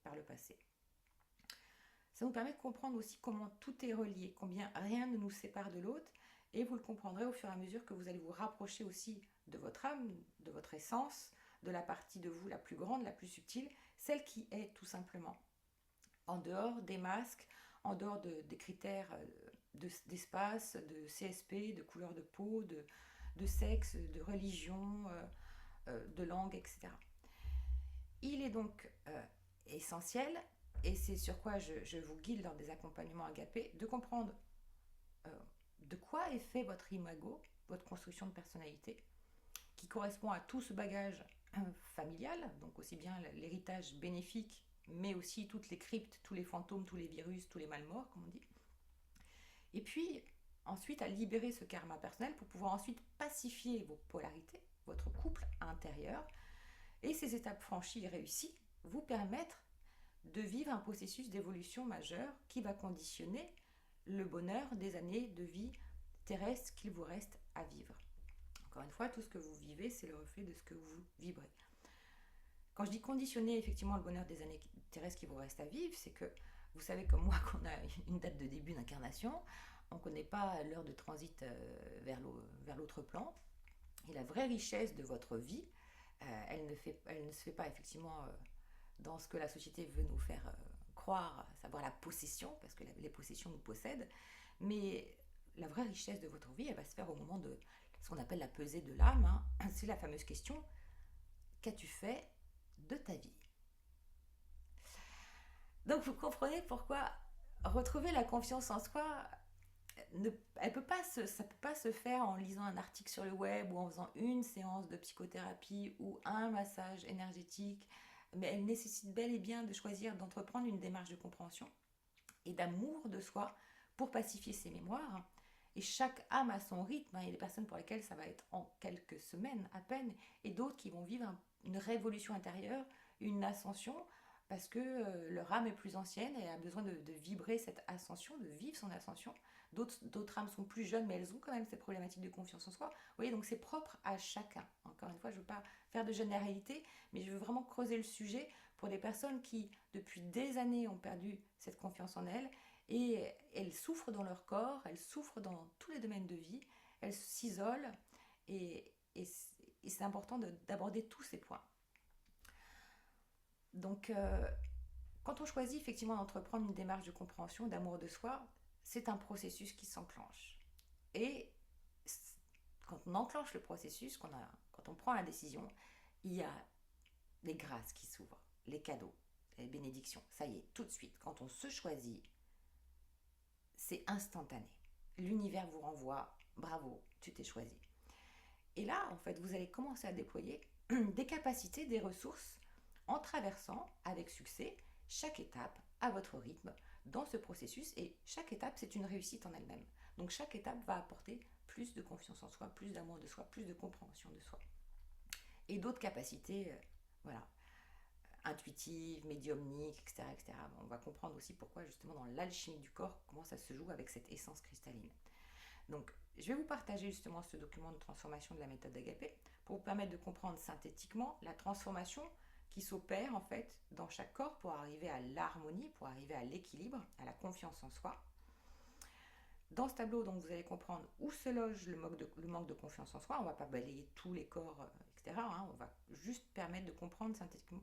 par le passé. Ça vous permet de comprendre aussi comment tout est relié, combien rien ne nous sépare de l'autre, et vous le comprendrez au fur et à mesure que vous allez vous rapprocher aussi de votre âme, de votre essence, de la partie de vous la plus grande, la plus subtile, celle qui est tout simplement en dehors des masques, en dehors des critères d'espace, de CSP, de couleur de peau, de sexe, de religion, de langue, etc. Il est donc essentiel, et c'est sur quoi je vous guide lors des accompagnements agapés, de comprendre de quoi est fait votre imago, votre construction de personnalité, qui correspond à tout ce bagage familial, donc aussi bien l'héritage bénéfique, mais aussi toutes les cryptes, tous les fantômes, tous les virus, tous les malmorts, comme on dit. Et puis, ensuite, à libérer ce karma personnel pour pouvoir ensuite pacifier vos polarités, votre couple intérieur, et ces étapes franchies et réussies vous permettre de vivre un processus d'évolution majeur qui va conditionner le bonheur des années de vie terrestre qu'il vous reste à vivre. Encore une fois, tout ce que vous vivez, c'est le reflet de ce que vous vibrez. Quand je dis conditionner effectivement le bonheur des années terrestres qui vous reste à vivre, c'est que vous savez comme moi qu'on a une date de début d'incarnation, on ne connaît pas l'heure de transit vers l'autre plan. Et la vraie richesse de votre vie, elle ne se fait pas effectivement dans ce que la société veut nous faire croire, à savoir la possession, parce que les possessions nous possèdent, mais la vraie richesse de votre vie, elle va se faire au moment de ce qu'on appelle la pesée de l'âme. Hein. C'est la fameuse question, qu'as-tu fait de ta vie? Donc vous comprenez pourquoi retrouver la confiance en soi, ça peut pas se faire en lisant un article sur le web ou en faisant une séance de psychothérapie ou un massage énergétique, mais elle nécessite bel et bien de choisir d'entreprendre une démarche de compréhension et d'amour de soi pour pacifier ses mémoires. Et chaque âme a son rythme. Il y a des personnes pour lesquelles ça va être en quelques semaines à peine, et d'autres qui vont vivre une révolution intérieure, une ascension, parce que leur âme est plus ancienne et a besoin de vibrer cette ascension, de vivre son ascension. D'autres âmes sont plus jeunes, mais elles ont quand même cette problématique de confiance en soi. Vous voyez, donc c'est propre à chacun. Encore une fois, je ne veux pas faire de généralité, mais je veux vraiment creuser le sujet pour des personnes qui, depuis des années, ont perdu cette confiance en elles, et elles souffrent dans leur corps, elles souffrent dans tous les domaines de vie, elles s'isolent, et c'est important d'aborder tous ces points. Donc, quand on choisit effectivement d'entreprendre une démarche de compréhension, d'amour de soi, c'est un processus qui s'enclenche. Et quand on enclenche le processus, quand on prend la décision, il y a les grâces qui s'ouvrent, les cadeaux, les bénédictions. Ça y est, tout de suite, quand on se choisit, c'est instantané. L'univers vous renvoie, bravo, tu t'es choisi. Et là, en fait, vous allez commencer à déployer des capacités, des ressources, en traversant avec succès chaque étape à votre rythme dans ce processus. Et chaque étape, c'est une réussite en elle-même. Donc chaque étape va apporter plus de confiance en soi, plus d'amour de soi, plus de compréhension de soi. Et d'autres capacités, intuitives, médiumniques, etc., etc. On va comprendre aussi pourquoi justement dans l'alchimie du corps, comment ça se joue avec cette essence cristalline. Donc, je vais vous partager justement ce document de transformation de la méthode Agapé pour vous permettre de comprendre synthétiquement la transformation qui s'opère en fait dans chaque corps pour arriver à l'harmonie, pour arriver à l'équilibre, à la confiance en soi. Dans ce tableau, donc, vous allez comprendre où se loge le manque de confiance en soi. On ne va pas balayer tous les corps, etc. On va juste permettre de comprendre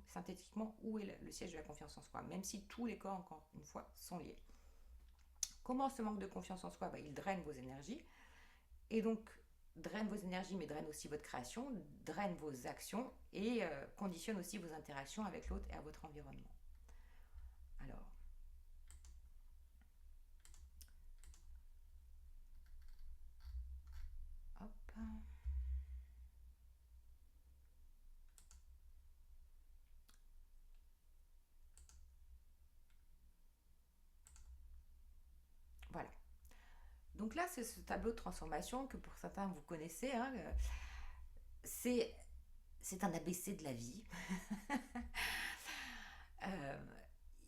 synthétiquement où est le siège de la confiance en soi, même si tous les corps, encore une fois, sont liés. Comment ce manque de confiance en soi, il draine vos énergies, et donc draine vos énergies, mais draine aussi votre création, draine vos actions, et conditionne aussi vos interactions avec l'autre et à votre environnement. Alors, hop. Voilà. Donc là, c'est ce tableau de transformation que pour certains vous connaissez. Hein, c'est un ABC de la vie. Euh,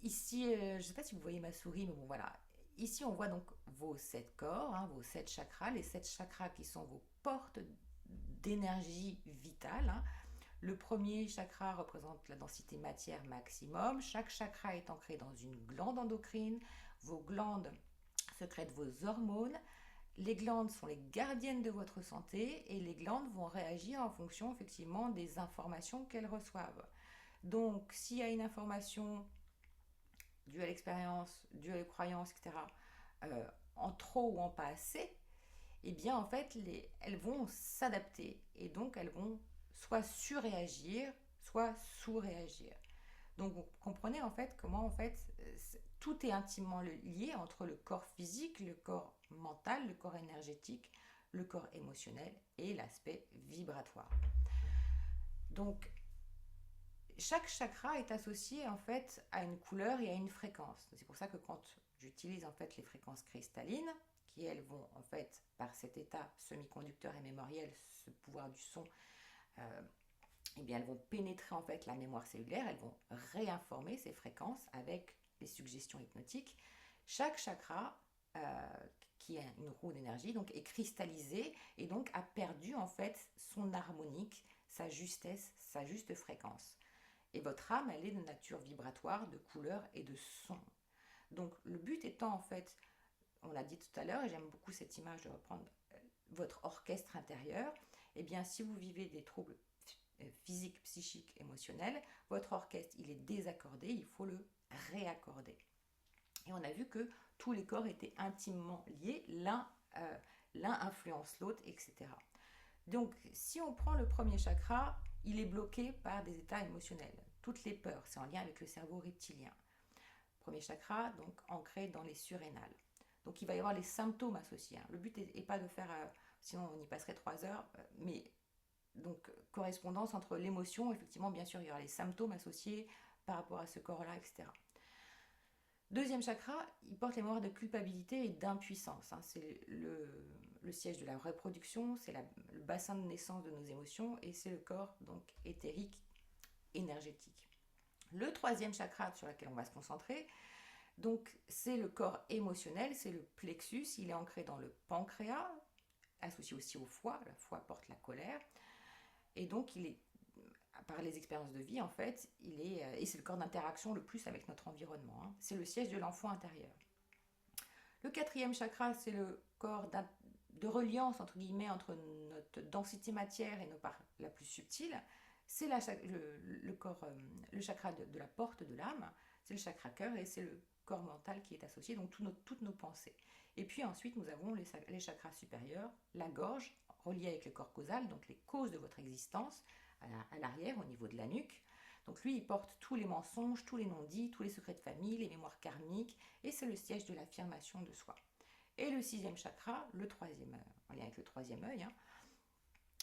Ici, je ne sais pas si vous voyez ma souris, mais bon voilà. Ici, on voit donc vos 7 corps, hein, vos 7 chakras, les 7 chakras qui sont vos portes d'énergie vitale. Hein. Le premier chakra représente la densité matière maximum. Chaque chakra est ancré dans une glande endocrine. Vos glandes sécrètent vos hormones. Les glandes sont les gardiennes de votre santé et les glandes vont réagir en fonction effectivement des informations qu'elles reçoivent. Donc, s'il y a une information due à l'expérience, due à les croyances, etc., en trop ou en pas assez, eh bien en fait elles vont s'adapter et donc elles vont soit surréagir, soit sous-réagir. Donc vous comprenez en fait comment en fait tout est intimement lié entre le corps physique, le corps mental, le corps énergétique, le corps émotionnel et l'aspect vibratoire. Donc chaque chakra est associé en fait à une couleur et à une fréquence. C'est pour ça que quand j'utilise en fait les fréquences cristallines, qui elles vont en fait par cet état semi-conducteur et mémoriel, ce pouvoir du son, eh bien elles vont pénétrer en fait la mémoire cellulaire, elles vont réinformer ces fréquences avec les suggestions hypnotiques. Chaque chakra qui a une roue d'énergie donc est cristallisé et donc a perdu en fait son harmonique, sa justesse, sa juste fréquence. Et votre âme, elle est de nature vibratoire, de couleur et de son. Donc le but étant en fait, on l'a dit tout à l'heure, et j'aime beaucoup cette image de reprendre votre orchestre intérieur, eh bien si vous vivez des troubles physiques, psychiques, émotionnels, votre orchestre, il est désaccordé, il faut le réaccorder. Et on a vu que tous les corps étaient intimement liés, l'un influence l'autre, etc. Donc, si on prend le premier chakra, il est bloqué par des états émotionnels. Toutes les peurs, c'est en lien avec le cerveau reptilien. Premier chakra, donc ancré dans les surrénales. Donc, il va y avoir les symptômes associés. Hein. Le but n'est pas de faire, sinon on y passerait 3 heures, mais donc correspondance entre l'émotion, effectivement, bien sûr, il y aura les symptômes associés par rapport à ce corps-là, etc. Deuxième chakra, il porte les mémoires de culpabilité et d'impuissance. Hein. C'est le siège de la reproduction, c'est le bassin de naissance de nos émotions et c'est le corps donc éthérique, énergétique. Le troisième chakra sur lequel on va se concentrer, donc c'est le corps émotionnel, c'est le plexus, il est ancré dans le pancréas, associé aussi au foie, le foie porte la colère, et donc il est par les expériences de vie en fait, et c'est le corps d'interaction le plus avec notre environnement. Hein. C'est le siège de l'enfant intérieur. Le quatrième chakra, c'est le corps de reliance entre guillemets entre notre densité matière et nos parts la plus subtile. C'est le corps, le chakra de la porte de l'âme. C'est le chakra cœur et c'est le corps mental qui est associé, donc toutes nos pensées. Et puis ensuite, nous avons les chakras supérieurs, la gorge, reliée avec le corps causal, donc les causes de votre existence, à l'arrière, au niveau de la nuque. Donc lui, il porte tous les mensonges, tous les non-dits, tous les secrets de famille, les mémoires karmiques, et c'est le siège de l'affirmation de soi. Et le sixième chakra, le troisième, en lien avec le troisième œil, hein,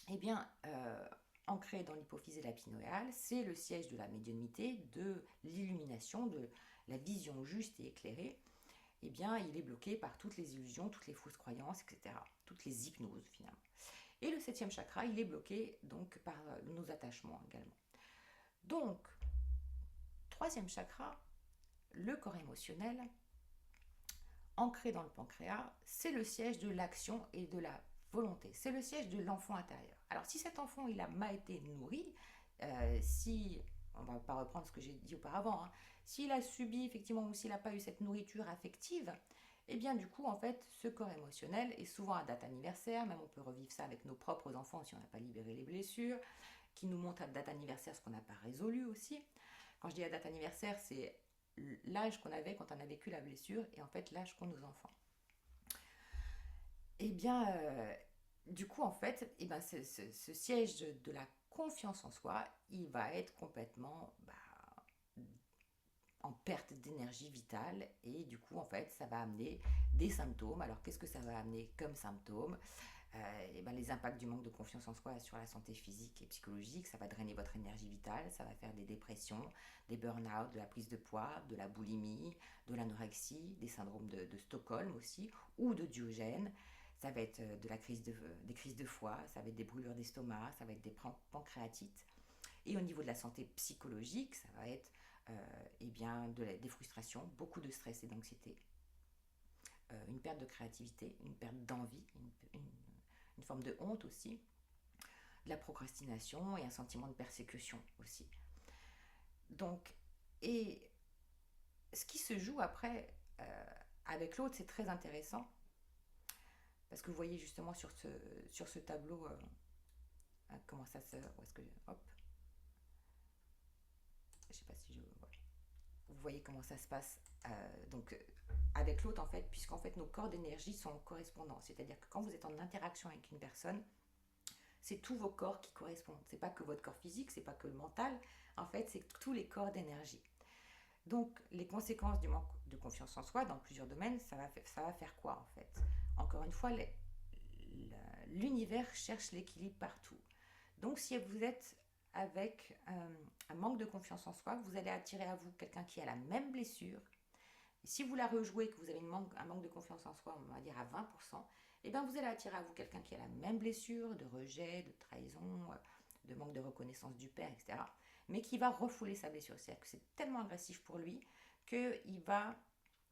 eh bien, ancré dans l'hypophyse et la pinéale, c'est le siège de la médiumnité, de l'illumination, de la vision juste et éclairée. Eh bien, il est bloqué par toutes les illusions, toutes les fausses croyances, etc. Toutes les hypnoses, finalement. Et le septième chakra, il est bloqué donc par nos attachements également. Donc, troisième chakra, le corps émotionnel, ancré dans le pancréas, c'est le siège de l'action et de la volonté. C'est le siège de l'enfant intérieur. Alors, si cet enfant, il a mal été nourri, si, on ne va pas reprendre ce que j'ai dit auparavant, hein, s'il a subi effectivement ou s'il n'a pas eu cette nourriture affective, et bien du coup, en fait, ce corps émotionnel est souvent à date anniversaire, même on peut revivre ça avec nos propres enfants si on n'a pas libéré les blessures, qui nous montrent à date anniversaire ce qu'on n'a pas résolu aussi. Quand je dis à date anniversaire, c'est l'âge qu'on avait quand on a vécu la blessure et en fait l'âge qu'ont nos enfants. Et bien, du coup, en fait, ce siège de la confiance en soi, il va être complètement en perte d'énergie vitale et du coup en fait ça va amener des symptômes. Alors qu'est-ce que ça va amener comme symptômes? Et ben, les impacts du manque de confiance en soi sur la santé physique et psychologique, ça va drainer votre énergie vitale, ça va faire des dépressions, des burn-out, de la prise de poids, de la boulimie, de l'anorexie, des syndromes de Stockholm aussi, ou de Diogène. Ça va être des crises de foie, ça va être des brûlures d'estomac, ça va être des pancréatites. Et au niveau de la santé psychologique, ça va être des frustrations, beaucoup de stress et d'anxiété, une perte de créativité, une perte d'envie, une forme de honte aussi, de la procrastination et un sentiment de persécution aussi. Donc, et ce qui se joue après avec l'autre, c'est très intéressant parce que vous voyez justement sur ce tableau comment ça se. Où est-ce que. Hop. Je sais pas si je. Ouais. Vous voyez comment ça se passe avec l'autre en fait, puisqu'en fait nos corps d'énergie sont correspondants. C'est-à-dire que quand vous êtes en interaction avec une personne, c'est tous vos corps qui correspondent. C'est pas que votre corps physique, c'est pas que le mental. En fait, c'est tous les corps d'énergie. Donc, les conséquences du manque de confiance en soi dans plusieurs domaines, ça va faire quoi en fait? Encore une fois, l'univers cherche l'équilibre partout. Donc, si vous êtes avec un manque de confiance en soi, vous allez attirer à vous quelqu'un qui a la même blessure. Et si vous la rejouez, que vous avez un manque de confiance en soi, on va dire à 20%, et bien vous allez attirer à vous quelqu'un qui a la même blessure de rejet, de trahison, de manque de reconnaissance du père, etc. Mais qui va refouler sa blessure. C'est-à-dire que c'est tellement agressif pour lui qu'il va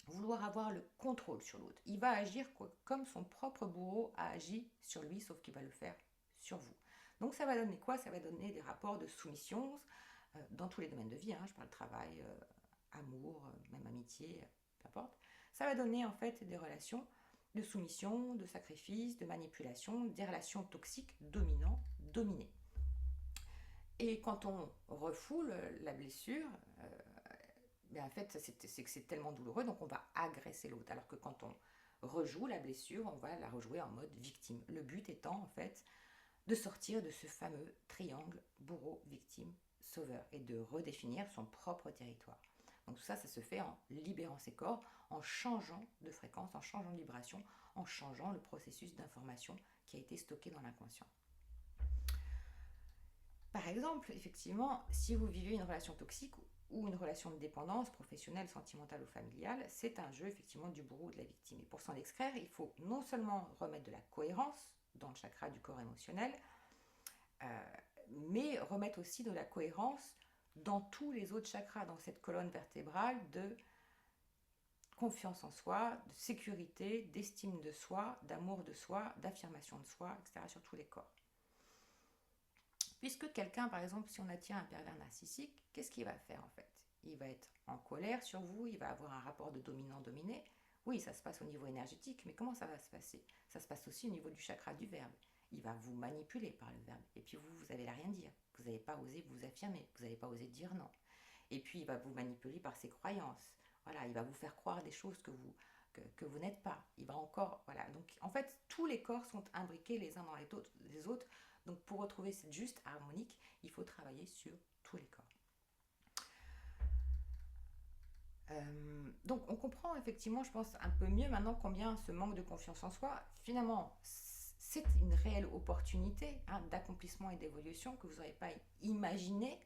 vouloir avoir le contrôle sur l'autre. Il va agir comme son propre bourreau a agi sur lui, sauf qu'il va le faire sur vous. Donc ça va donner quoi? Ça va donner des rapports de soumission dans tous les domaines de vie. Je parle travail, amour, même amitié, peu importe. Ça va donner en fait des relations de soumission, de sacrifice, de manipulation, des relations toxiques, dominant-dominé. Et quand on refoule la blessure, en fait, c'est que c'est tellement douloureux, donc on va agresser l'autre. Alors que quand on rejoue la blessure, on va la rejouer en mode victime. Le but étant, en fait, de sortir de ce fameux triangle bourreau, victime, sauveur et de redéfinir son propre territoire. Donc tout ça, ça se fait en libérant ses corps, en changeant de fréquence, en changeant de vibration, en changeant le processus d'information qui a été stocké dans l'inconscient. Par exemple, effectivement, si vous vivez une relation toxique ou une relation de dépendance professionnelle, sentimentale ou familiale, c'est un jeu effectivement du bourreau ou de la victime. Et pour s'en extraire, il faut non seulement remettre de la cohérence dans le chakra du corps émotionnel, mais remettre aussi de la cohérence dans tous les autres chakras, dans cette colonne vertébrale de confiance en soi, de sécurité, d'estime de soi, d'amour de soi, d'affirmation de soi, etc. sur tous les corps. Puisque quelqu'un, par exemple, si on attire un pervers narcissique, qu'est-ce qu'il va faire en fait? Il va être en colère sur vous, il va avoir un rapport de dominant-dominé. Oui, ça se passe au niveau énergétique, mais comment ça va se passer? Ça se passe aussi au niveau du chakra du verbe. Il va vous manipuler par le verbe. Et puis vous n'allez rien dire. Vous n'allez pas oser vous affirmer. Vous n'allez pas oser dire non. Et puis il va vous manipuler par ses croyances. Voilà, il va vous faire croire des choses que vous n'êtes pas. Il va encore... Voilà. Donc en fait, tous les corps sont imbriqués les uns dans les autres. Donc pour retrouver cette juste harmonique, il faut travailler sur tous les corps. Donc on comprend effectivement, je pense, un peu mieux maintenant combien ce manque de confiance en soi, finalement, c'est une réelle opportunité d'accomplissement et d'évolution que vous n'aurez pas imaginé,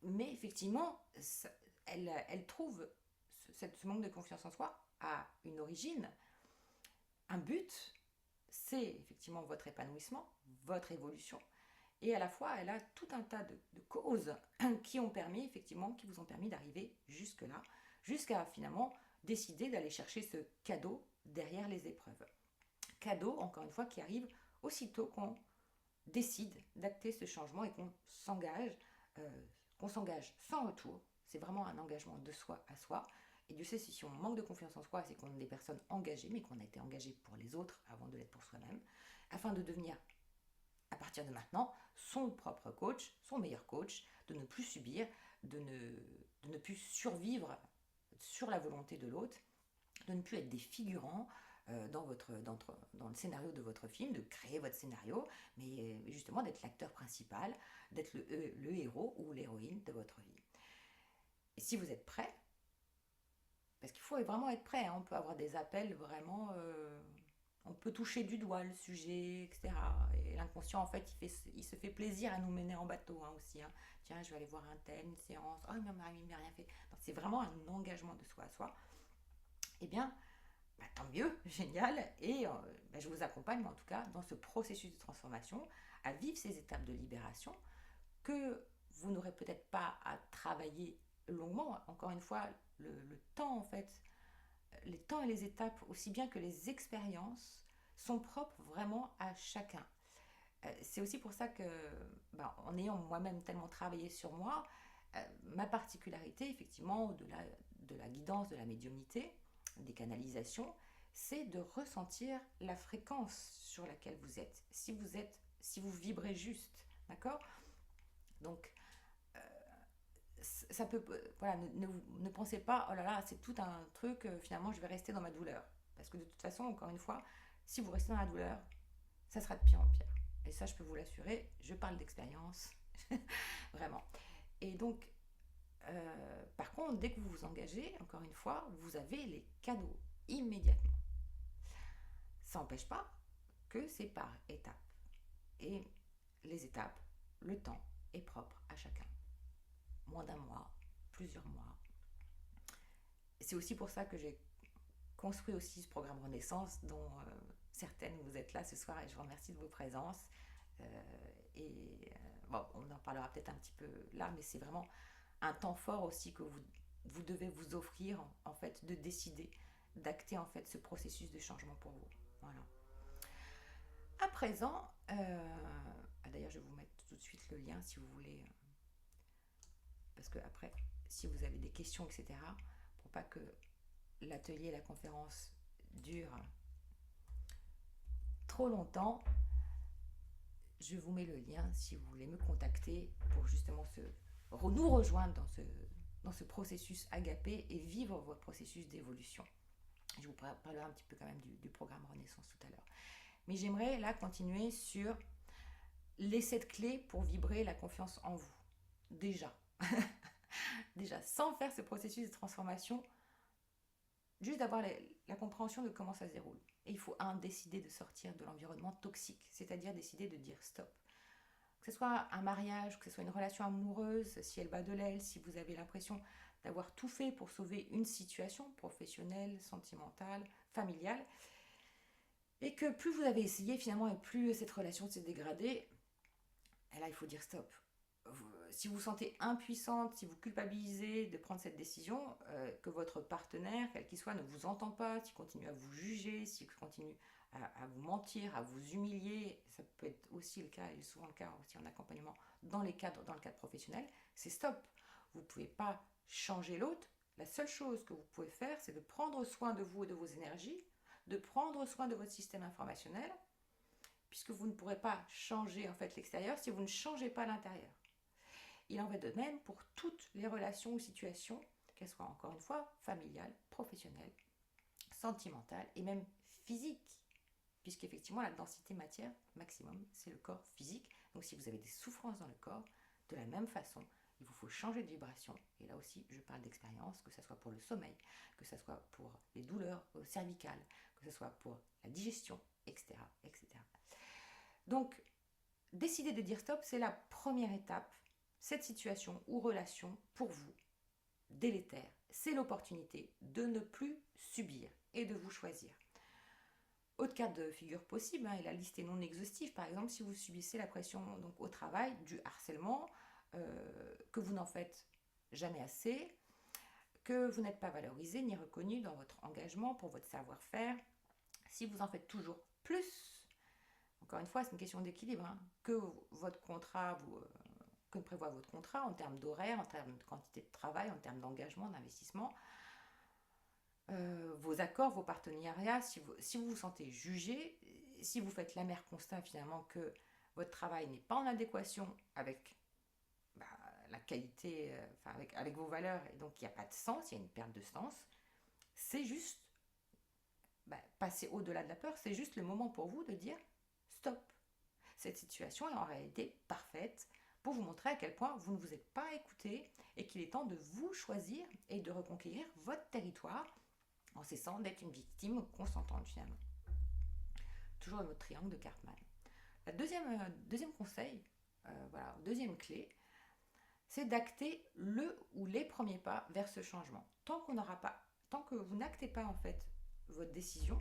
mais effectivement, elle trouve ce manque de confiance en soi a une origine, un but, c'est effectivement votre épanouissement, votre évolution, et à la fois elle a tout un tas de causes qui vous ont permis d'arriver jusque-là, jusqu'à finalement décider d'aller chercher ce cadeau derrière les épreuves. Cadeau, encore une fois, qui arrive aussitôt qu'on décide d'acter ce changement et qu'on s'engage sans retour. C'est vraiment un engagement de soi à soi. Et Dieu sait si on manque de confiance en soi, c'est qu'on est des personnes engagées, mais qu'on a été engagées pour les autres avant de l'être pour soi-même, afin de devenir, à partir de maintenant, son propre coach, son meilleur coach, de ne plus subir, de ne plus survivre sur la volonté de l'autre, de ne plus être des figurants dans le scénario de votre film, de créer votre scénario, mais justement d'être l'acteur principal, d'être le héros ou l'héroïne de votre vie. Et si vous êtes prêt, parce qu'il faut vraiment être prêt, on peut avoir des appels vraiment On peut toucher du doigt le sujet, etc. Et l'inconscient, en fait, il se fait plaisir à nous mener en bateau aussi. Tiens, je vais aller voir un tel, une séance. Oh, non, il m'a rien fait. Donc, c'est vraiment un engagement de soi à soi. Eh bien, tant mieux, génial. Et je vous accompagne, en tout cas, dans ce processus de transformation, à vivre ces étapes de libération que vous n'aurez peut-être pas à travailler longuement. Encore une fois, le temps, en fait, les temps et les étapes, aussi bien que les expériences, sont propres vraiment à chacun. C'est aussi pour ça que, en ayant moi-même tellement travaillé sur moi, ma particularité, effectivement, de la guidance, de la médiumnité, des canalisations, c'est de ressentir la fréquence sur laquelle vous êtes. Si vous vibrez juste, d'accord. Donc, ça peut, voilà, ne pensez pas, oh là là, c'est tout un truc, finalement, je vais rester dans ma douleur. Parce que de toute façon, encore une fois, si vous restez dans la douleur, ça sera de pire en pire. Et ça, je peux vous l'assurer, je parle d'expérience, vraiment. Et donc, par contre, dès que vous vous engagez, encore une fois, vous avez les cadeaux immédiatement. Ça n'empêche pas que c'est par étapes. Et les étapes, le temps est propre à chacun. Moins d'un mois, plusieurs mois. C'est aussi pour ça que j'ai construit aussi ce programme Renaissance dont certaines vous êtes là ce soir et je vous remercie de vos présences. On en parlera peut-être un petit peu là, mais c'est vraiment un temps fort aussi que vous devez vous offrir en fait de décider, d'acter en fait ce processus de changement pour vous. Voilà. À présent, d'ailleurs je vais vous mettre tout de suite le lien si vous voulez, parce que après, si vous avez des questions, etc., pour pas que l'atelier, la conférence dure trop longtemps, je vous mets le lien si vous voulez me contacter pour justement nous rejoindre dans ce processus agapé et vivre votre processus d'évolution. Je vous parlerai un petit peu quand même du programme Renaissance tout à l'heure. Mais j'aimerais là continuer sur les 7 clés pour vibrer la confiance en vous. Déjà, sans faire ce processus de transformation, juste d'avoir la compréhension de comment ça se déroule. Et il faut décider de sortir de l'environnement toxique, c'est-à-dire décider de dire stop. Que ce soit un mariage, que ce soit une relation amoureuse, si elle bat de l'aile, si vous avez l'impression d'avoir tout fait pour sauver une situation professionnelle, sentimentale, familiale, et que plus vous avez essayé finalement et plus cette relation s'est dégradée, et là il faut dire stop. Si vous vous sentez impuissante, si vous culpabilisez de prendre cette décision, que votre partenaire, quel qu'il soit, ne vous entend pas, s'il continue à vous juger, s'il continue à vous mentir, à vous humilier, ça peut être aussi le cas, et souvent le cas aussi en accompagnement dans le cadre professionnel, c'est stop. Vous ne pouvez pas changer l'autre. La seule chose que vous pouvez faire, c'est de prendre soin de vous et de vos énergies, de prendre soin de votre système informationnel, puisque vous ne pourrez pas changer en fait l'extérieur si vous ne changez pas l'intérieur. Il en va de même pour toutes les relations ou situations, qu'elles soient encore une fois familiales, professionnelles, sentimentales et même physiques. Puisqu'effectivement, la densité matière maximum, c'est le corps physique. Donc si vous avez des souffrances dans le corps, de la même façon, il vous faut changer de vibration. Et là aussi, je parle d'expérience, que ce soit pour le sommeil, que ce soit pour les douleurs cervicales, que ce soit pour la digestion, etc. etc. Donc, décider de dire stop, c'est la première étape. Cette situation ou relation, pour vous, délétère, c'est l'opportunité de ne plus subir et de vous choisir. Autre cas de figure possible, et la liste est non exhaustive, par exemple, si vous subissez la pression donc, au travail, du harcèlement, que vous n'en faites jamais assez, que vous n'êtes pas valorisé ni reconnu dans votre engagement pour votre savoir-faire, si vous en faites toujours plus, encore une fois, c'est une question d'équilibre, que votre contrat que prévoit votre contrat en termes d'horaire, en termes de quantité de travail, en termes d'engagement, d'investissement, vos accords, vos partenariats, si vous vous sentez jugé, si vous faites l'amer constat finalement que votre travail n'est pas en adéquation avec la qualité, avec vos valeurs, et donc il n'y a pas de sens, il y a une perte de sens, c'est juste passer au-delà de la peur, c'est juste le moment pour vous de dire stop. Cette situation est en réalité parfaite pour vous montrer à quel point vous ne vous êtes pas écouté et qu'il est temps de vous choisir et de reconquérir votre territoire en cessant d'être une victime consentante finalement. toujours le mode triangle de Cartman. La deuxième conseil, deuxième clé, c'est d'acter le ou les premiers pas vers ce changement. Tant que vous n'actez pas en fait votre décision,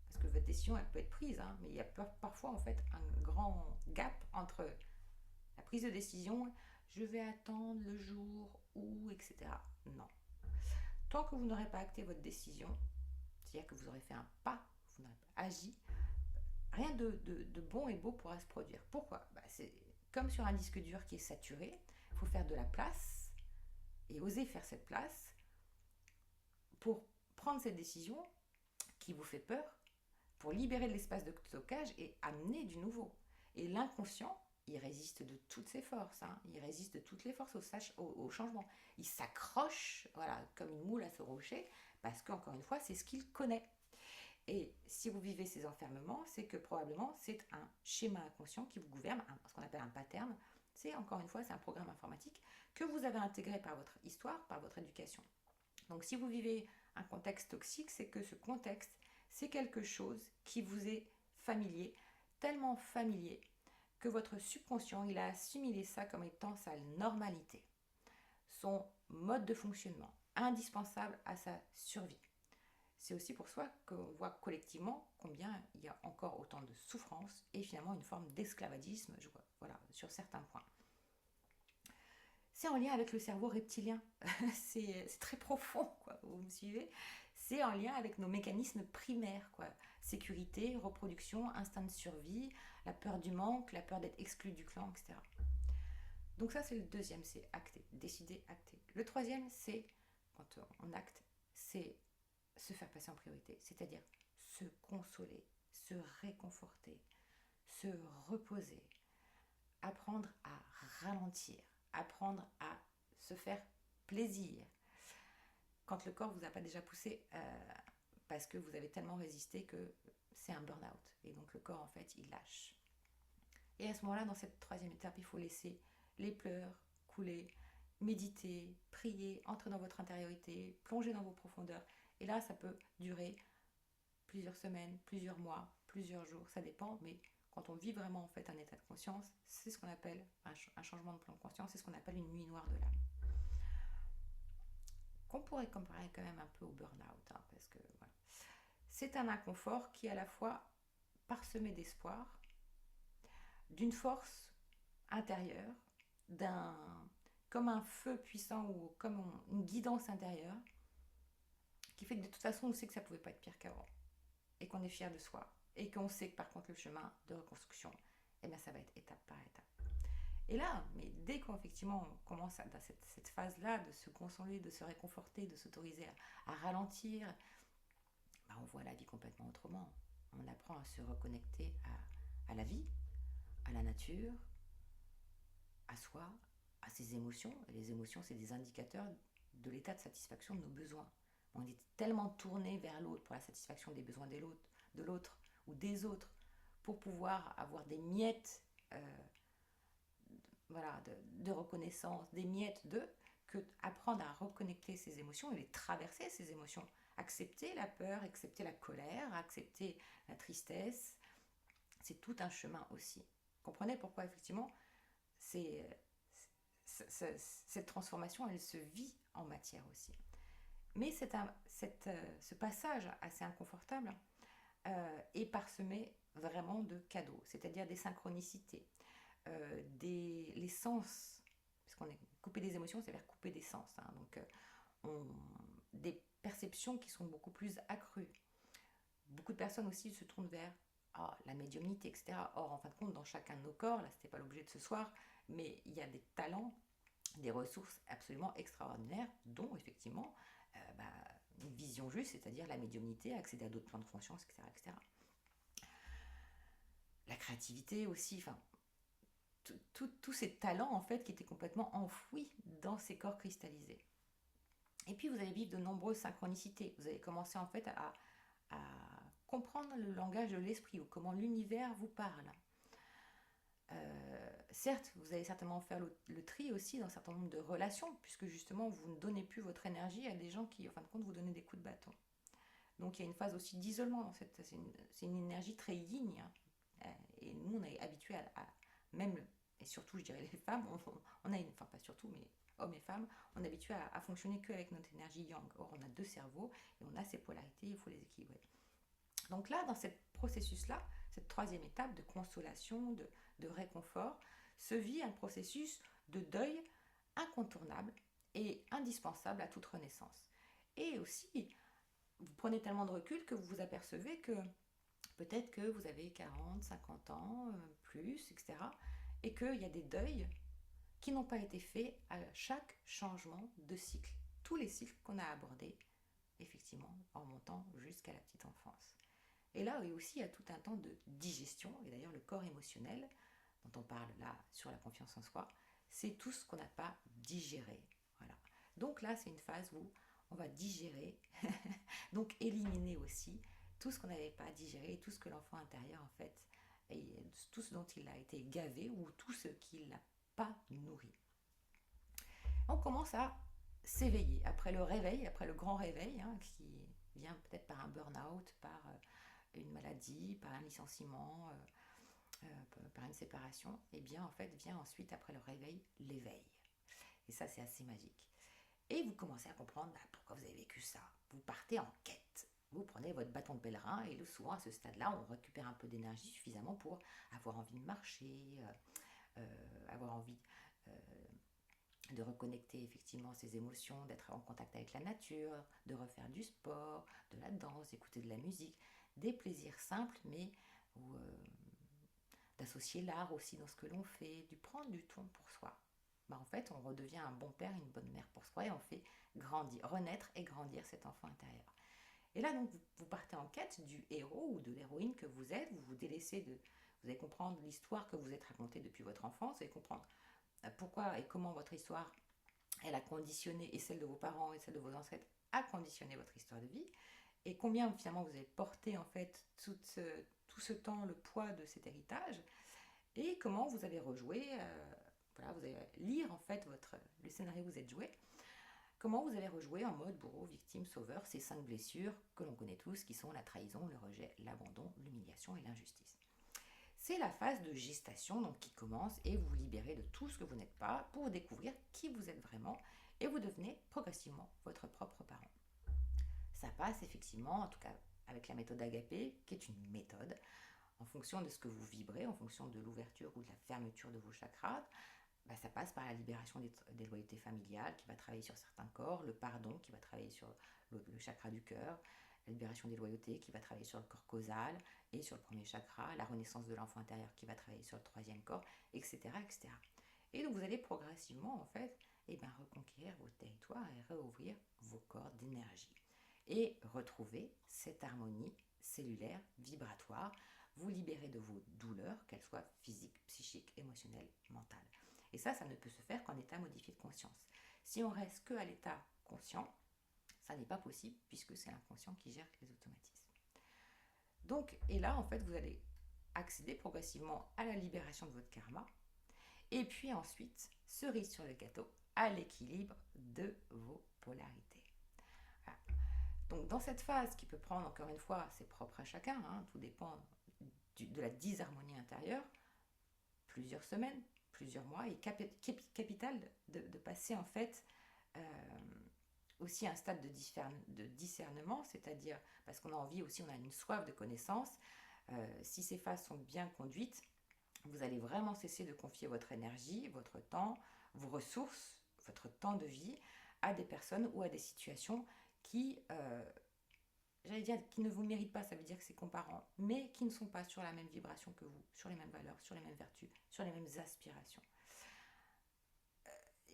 parce que votre décision elle peut être prise, mais il y a parfois en fait un grand gap entre la prise de décision, je vais attendre le jour où, etc. Non. Tant que vous n'aurez pas acté votre décision, c'est-à-dire que vous aurez fait un pas, vous n'aurez pas agi, rien de bon et beau pourra se produire. Pourquoi ? C'est comme sur un disque dur qui est saturé, il faut faire de la place et oser faire cette place pour prendre cette décision qui vous fait peur, pour libérer de l'espace de stockage et amener du nouveau. Et l'inconscient, il résiste de toutes ses forces, il résiste de toutes les forces au changement. Il s'accroche comme une moule à ce rocher, parce qu'encore une fois, c'est ce qu'il connaît. Et si vous vivez ces enfermements, c'est que probablement c'est un schéma inconscient qui vous gouverne, ce qu'on appelle un pattern. C'est encore une fois, c'est un programme informatique que vous avez intégré par votre histoire, par votre éducation. Donc si vous vivez un contexte toxique, c'est que ce contexte, c'est quelque chose qui vous est familier, tellement familier que votre subconscient, il a assimilé ça comme étant sa normalité, son mode de fonctionnement, indispensable à sa survie. C'est aussi pour ça qu'on voit collectivement combien il y a encore autant de souffrance et finalement une forme d'esclavagisme, sur certains points. C'est en lien avec le cerveau reptilien, c'est très profond, vous me suivez ? C'est en lien avec nos mécanismes primaires, sécurité, reproduction, instinct de survie, la peur du manque, la peur d'être exclu du clan, etc. Donc ça c'est le deuxième, c'est acter, décider, acter. Le troisième, c'est, quand on acte, c'est se faire passer en priorité, c'est-à-dire se consoler, se réconforter, se reposer, apprendre à ralentir, apprendre à se faire plaisir. Quand le corps vous a pas déjà poussé parce que vous avez tellement résisté que c'est un burn-out. Et donc le corps, en fait, il lâche. Et à ce moment-là, dans cette troisième étape, il faut laisser les pleurs couler, méditer, prier, entrer dans votre intériorité, plonger dans vos profondeurs. Et là, ça peut durer plusieurs semaines, plusieurs mois, plusieurs jours, ça dépend, mais quand on vit vraiment en fait un état de conscience, c'est ce qu'on appelle un changement de plan de conscience, c'est ce qu'on appelle une nuit noire de l'âme. Qu'on pourrait comparer quand même un peu au burn-out, parce que voilà. C'est un inconfort qui est à la fois parsemé d'espoir, d'une force intérieure, comme un feu puissant ou comme une guidance intérieure, qui fait que de toute façon on sait que ça ne pouvait pas être pire qu'avant, et qu'on est fier de soi, et qu'on sait que par contre le chemin de reconstruction, ça va être étape par étape. Et là, mais dès qu'effectivement on commence dans cette phase-là de se consoler, de se réconforter, de s'autoriser à ralentir, on voit la vie complètement autrement. On apprend à se reconnecter à la vie, à la nature, à soi, à ses émotions. Et les émotions, c'est des indicateurs de l'état de satisfaction de nos besoins. On est tellement tourné vers l'autre pour la satisfaction des besoins de l'autre ou des autres pour pouvoir avoir des miettes de reconnaissance, des miettes que apprendre à reconnecter ses émotions et les traverser, ces émotions. Accepter la peur, accepter la colère, accepter la tristesse, c'est tout un chemin aussi. Comprenez pourquoi effectivement cette transformation, elle se vit en matière aussi. Mais ce passage assez inconfortable est parsemé vraiment de cadeaux, c'est-à-dire des synchronicités, les sens, puisqu'on est coupé des émotions, c'est-à-dire coupé des sens, donc des perceptions qui sont beaucoup plus accrues. Beaucoup de personnes aussi se tournent vers la médiumnité, etc. Or, en fin de compte, dans chacun de nos corps, là, c'était pas l'objet de ce soir, mais il y a des talents, des ressources absolument extraordinaires, dont effectivement une vision juste, c'est-à-dire la médiumnité, accéder à d'autres plans de conscience, etc., etc. La créativité aussi, tous ces talents en fait qui étaient complètement enfouis dans ces corps cristallisés. Et puis vous allez vivre de nombreuses synchronicités. Vous allez commencer en fait à comprendre le langage de l'esprit ou comment l'univers vous parle. Certes, vous allez certainement faire le tri aussi dans un certain nombre de relations, puisque justement vous ne donnez plus votre énergie à des gens qui, en fin de compte, vous donnent des coups de bâton. Donc il y a une phase aussi d'isolement dans cette. C'est une énergie très yin, hein. Et nous, on est habitués même, et surtout, je dirais les femmes, on a une. Enfin, pas surtout, mais hommes et femmes, on est habitués à fonctionner qu'avec notre énergie yang. Or, on a deux cerveaux et on a ces polarités, il faut les équilibrer. Donc là, dans ce processus-là, cette troisième étape de consolation, de réconfort, se vit un processus de deuil incontournable et indispensable à toute renaissance. Et aussi, vous prenez tellement de recul que vous vous apercevez que peut-être que vous avez 40, 50 ans, plus, etc. Et qu'il y a des deuils qui n'ont pas été faits à chaque changement de cycle. Tous les cycles qu'on a abordés, effectivement, en montant jusqu'à la petite enfance. Et là, aussi, il y a tout un temps de digestion, et d'ailleurs le corps émotionnel, dont on parle là sur la confiance en soi, c'est tout ce qu'on n'a pas digéré. Voilà. Donc là, c'est une phase où on va digérer, donc éliminer aussi tout ce qu'on n'avait pas digéré, tout ce que l'enfant intérieur, en fait, et tout ce dont il a été gavé ou tout ce qu'il n'a pas nourri. On commence à s'éveiller après le réveil, après le grand réveil, hein, qui vient peut-être par un burn-out, par une maladie, par un licenciement, par une séparation, et bien en fait vient ensuite après le réveil l'éveil. Et ça, c'est assez magique. Et vous commencez à comprendre pourquoi vous avez vécu ça. Vous partez en quête. Vous prenez votre bâton de pèlerin et souvent à ce stade-là, on récupère un peu d'énergie suffisamment pour avoir envie de marcher, avoir envie de reconnecter effectivement ses émotions, d'être en contact avec la nature, de refaire du sport, de la danse, d'écouter de la musique, des plaisirs simples, mais où, d'associer l'art aussi dans ce que l'on fait, du prendre du temps pour soi. En fait, on redevient un bon père, une bonne mère pour soi et on fait grandir, renaître et grandir cet enfant intérieur. Et là, donc, vous partez en quête du héros ou de l'héroïne que vous êtes, vous vous délaissez de... Vous allez comprendre l'histoire que vous êtes racontée depuis votre enfance, vous allez comprendre pourquoi et comment votre histoire, elle a conditionné, et celle de vos parents et celle de vos ancêtres, a conditionné votre histoire de vie, et combien finalement vous avez porté en fait tout ce temps le poids de cet héritage, et comment vous avez rejoué, voilà, vous allez lire en fait le scénario que vous êtes joué, comment vous allez rejouer en mode bourreau, victime, sauveur, ces 5 blessures que l'on connaît tous, qui sont la trahison, le rejet, l'abandon, l'humiliation et l'injustice. C'est la phase de gestation donc, qui commence et vous vous libérez de tout ce que vous n'êtes pas pour découvrir qui vous êtes vraiment et vous devenez progressivement votre propre parent. Ça passe effectivement, en tout cas avec la méthode Agapé, qui est une méthode en fonction de ce que vous vibrez, en fonction de l'ouverture ou de la fermeture de vos chakras. Ça passe par la libération des loyautés familiales qui va travailler sur certains corps, le pardon qui va travailler sur le chakra du cœur, la libération des loyautés qui va travailler sur le corps causal et sur le premier chakra, la renaissance de l'enfant intérieur qui va travailler sur le troisième corps, etc. etc. Et donc vous allez progressivement en fait reconquérir vos territoires et réouvrir vos corps d'énergie et retrouver cette harmonie cellulaire, vibratoire, vous libérer de vos douleurs, qu'elles soient physiques, psychiques, émotionnelles, mentales. Et ça ne peut se faire qu'en état modifié de conscience. Si on reste qu'à l'état conscient, ça n'est pas possible puisque c'est l'inconscient qui gère les automatismes. Donc, et là, en fait, vous allez accéder progressivement à la libération de votre karma et puis ensuite, cerise sur le gâteau, à l'équilibre de vos polarités. Voilà. Donc, dans cette phase qui peut prendre, encore une fois, c'est propre à chacun, hein, tout dépend de la disharmonie intérieure, plusieurs semaines, plusieurs mois, et capital de passer en fait aussi un stade de discernement, c'est-à-dire parce qu'on a envie aussi, on a une soif de connaissance. Si ces phases sont bien conduites, vous allez vraiment cesser de confier votre énergie, votre temps, vos ressources, votre temps de vie à des personnes ou à des situations qui, j'allais dire, qui ne vous méritent pas, ça veut dire que c'est comparant, mais qui ne sont pas sur la même vibration que vous, sur les mêmes valeurs, sur les mêmes vertus, sur les mêmes aspirations.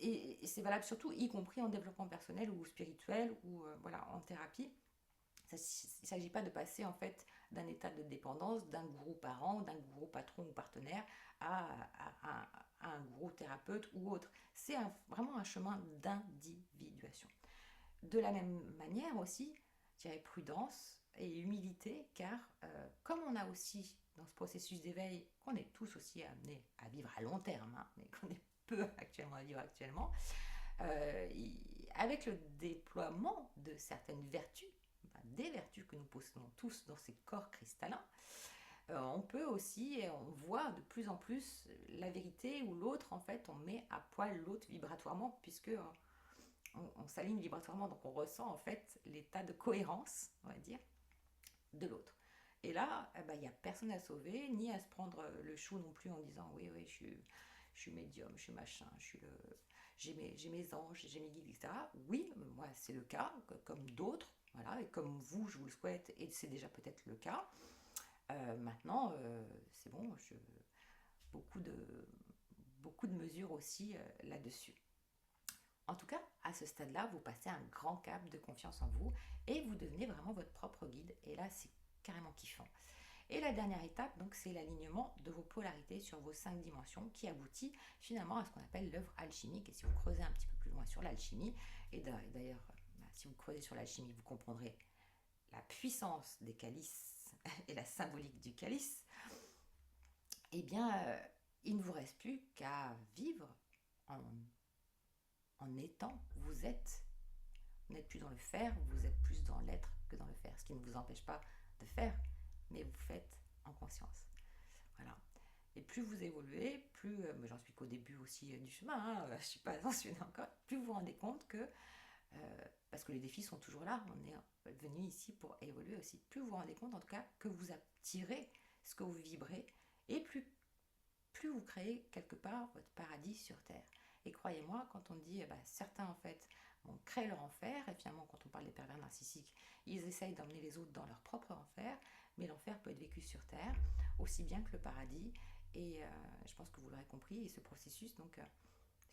Et c'est valable surtout, y compris en développement personnel ou spirituel ou en thérapie. Il ne s'agit pas de passer en fait d'un état de dépendance d'un gourou parent, d'un gourou patron ou partenaire à un gourou thérapeute ou autre. C'est vraiment un chemin d'individuation. De la même manière aussi, je dirais prudence et humilité, car comme on a aussi dans ce processus d'éveil, qu'on est tous aussi amenés à vivre à long terme, hein, mais qu'on est peu actuellement à vivre actuellement, avec le déploiement de certaines vertus, des vertus que nous possédons tous dans ces corps cristallins, on peut aussi, on voit de plus en plus la vérité où l'autre, en fait, on met à poil l'autre vibratoirement, puisque on s'aligne vibratoirement, donc on ressent en fait l'état de cohérence, on va dire, de l'autre. Et là, il n'y a personne à sauver, ni à se prendre le chou non plus en disant oui, oui, je suis médium, je suis machin, j'ai mes anges, j'ai mes guides, etc. Oui, moi c'est le cas, comme d'autres, voilà, et comme vous, je vous le souhaite, et c'est déjà peut-être le cas. Maintenant, c'est bon, beaucoup, de, beaucoup de mesures aussi là-dessus. En tout cas, à ce stade-là, vous passez un grand cap de confiance en vous et vous devenez vraiment votre propre guide. Et là, c'est carrément kiffant. Et la dernière étape, donc, c'est l'alignement de vos polarités sur vos 5 dimensions qui aboutit finalement à ce qu'on appelle l'œuvre alchimique. Et si vous creusez un petit peu plus loin sur l'alchimie, et d'ailleurs, si vous creusez sur l'alchimie, vous comprendrez la puissance des calices et la symbolique du calice. Eh bien, il ne vous reste plus qu'à vivre en étant, vous n'êtes plus dans le faire, vous êtes plus dans l'être que dans le faire, ce qui ne vous empêche pas de faire, mais vous faites en conscience. Voilà. Et plus vous évoluez, plus, j'en suis qu'au début aussi du chemin, hein, je ne suis pas ascensionnée encore, plus vous vous rendez compte que, parce que les défis sont toujours là, on est venu ici pour évoluer aussi, plus vous vous rendez compte en tout cas que vous attirez ce que vous vibrez, et plus vous créez quelque part votre paradis sur Terre. Et croyez-moi, quand on dit, certains en fait, créent leur enfer, et finalement quand on parle des pervers narcissiques, ils essayent d'emmener les autres dans leur propre enfer, mais l'enfer peut être vécu sur Terre, aussi bien que le paradis, et je pense que vous l'aurez compris, et ce processus, donc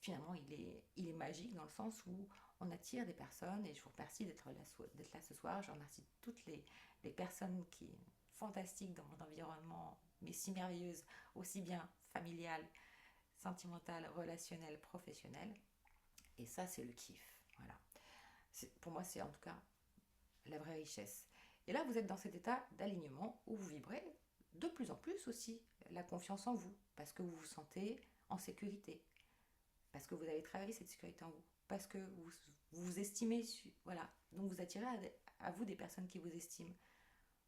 finalement il est magique dans le sens où on attire des personnes, et je vous remercie d'être là ce soir, je remercie toutes les personnes qui fantastiques dans mon environnement, mais si merveilleuses, aussi bien familiales, sentimentale, relationnelle, professionnelle. Et ça, c'est le kiff. Voilà. Pour moi, c'est en tout cas la vraie richesse. Et là, vous êtes dans cet état d'alignement où vous vibrez de plus en plus aussi la confiance en vous, parce que vous vous sentez en sécurité, parce que vous avez travaillé cette sécurité en vous, parce que vous vous estimez, voilà. Donc vous attirez à vous des personnes qui vous estiment.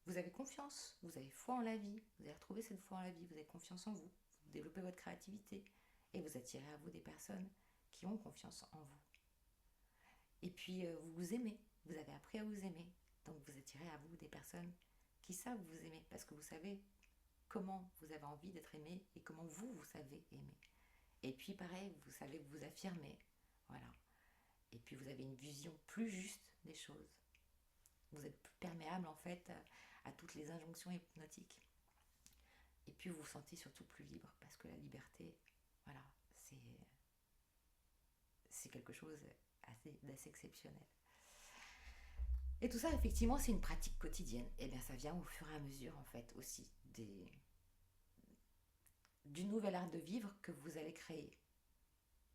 Vous avez confiance, vous avez foi en la vie, vous avez retrouvé cette foi en la vie, vous avez confiance en vous, vous développez votre créativité, et vous attirez à vous des personnes qui ont confiance en vous. Et puis vous vous aimez, vous avez appris à vous aimer, donc vous attirez à vous des personnes qui savent vous aimer, parce que vous savez comment vous avez envie d'être aimé et comment vous savez aimer. Et puis pareil, vous savez vous affirmer, voilà. Et puis vous avez une vision plus juste des choses. Vous êtes plus perméable en fait à toutes les injonctions hypnotiques. Et puis vous vous sentez surtout plus libre, parce que la liberté, voilà, c'est quelque chose d'assez exceptionnel. Et tout ça, effectivement, c'est une pratique quotidienne. Et bien, ça vient au fur et à mesure, en fait, aussi du nouvel art de vivre que vous allez créer.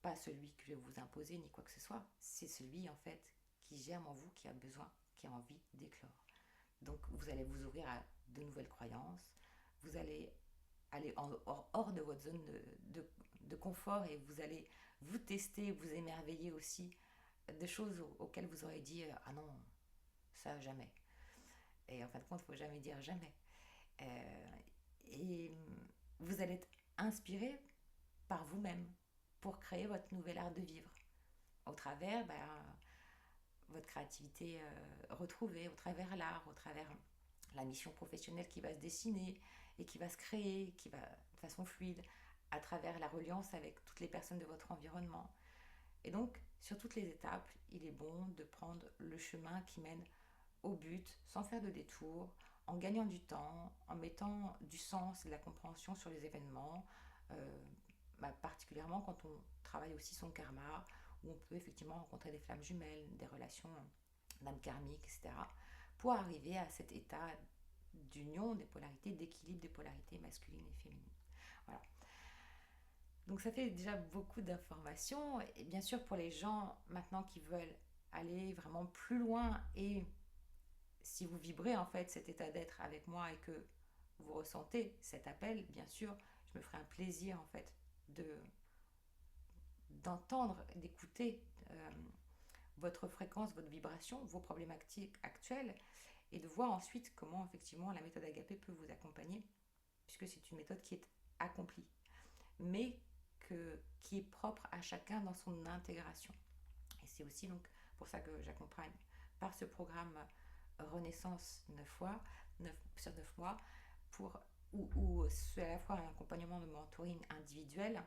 Pas celui que je vais vous imposer, ni quoi que ce soit. C'est celui, en fait, qui germe en vous, qui a besoin, qui a envie d'éclore. Donc, vous allez vous ouvrir à de nouvelles croyances. Vous allez aller hors de votre zone de confort et vous allez vous tester, vous émerveiller aussi de choses auxquelles vous aurez dit ah non, ça jamais. Et en fin de compte, il ne faut jamais dire jamais. Et vous allez être inspiré par vous-même pour créer votre nouvel art de vivre au travers votre créativité retrouvée, au travers l'art, au travers la mission professionnelle qui va se dessiner et qui va se créer, qui va de façon fluide, à travers la reliance avec toutes les personnes de votre environnement. Et donc, sur toutes les étapes, il est bon de prendre le chemin qui mène au but, sans faire de détour, en gagnant du temps, en mettant du sens et de la compréhension sur les événements, particulièrement quand on travaille aussi son karma, où on peut effectivement rencontrer des flammes jumelles, des relations d'âme karmique, etc., pour arriver à cet état d'union des polarités, d'équilibre des polarités masculines et féminines. Voilà. Donc ça fait déjà beaucoup d'informations, et bien sûr pour les gens maintenant qui veulent aller vraiment plus loin, et si vous vibrez en fait cet état d'être avec moi et que vous ressentez cet appel, bien sûr, je me ferai un plaisir en fait d'entendre, d'écouter votre fréquence, votre vibration, vos problématiques actuelles, et de voir ensuite comment effectivement la méthode Agapé peut vous accompagner, puisque c'est une méthode qui est accomplie, mais qui est propre à chacun dans son intégration. Et c'est aussi donc pour ça que j'accompagne par ce programme Renaissance 9 fois, 9, sur 9 mois, pour, où c'est à la fois un accompagnement de mentoring individuel,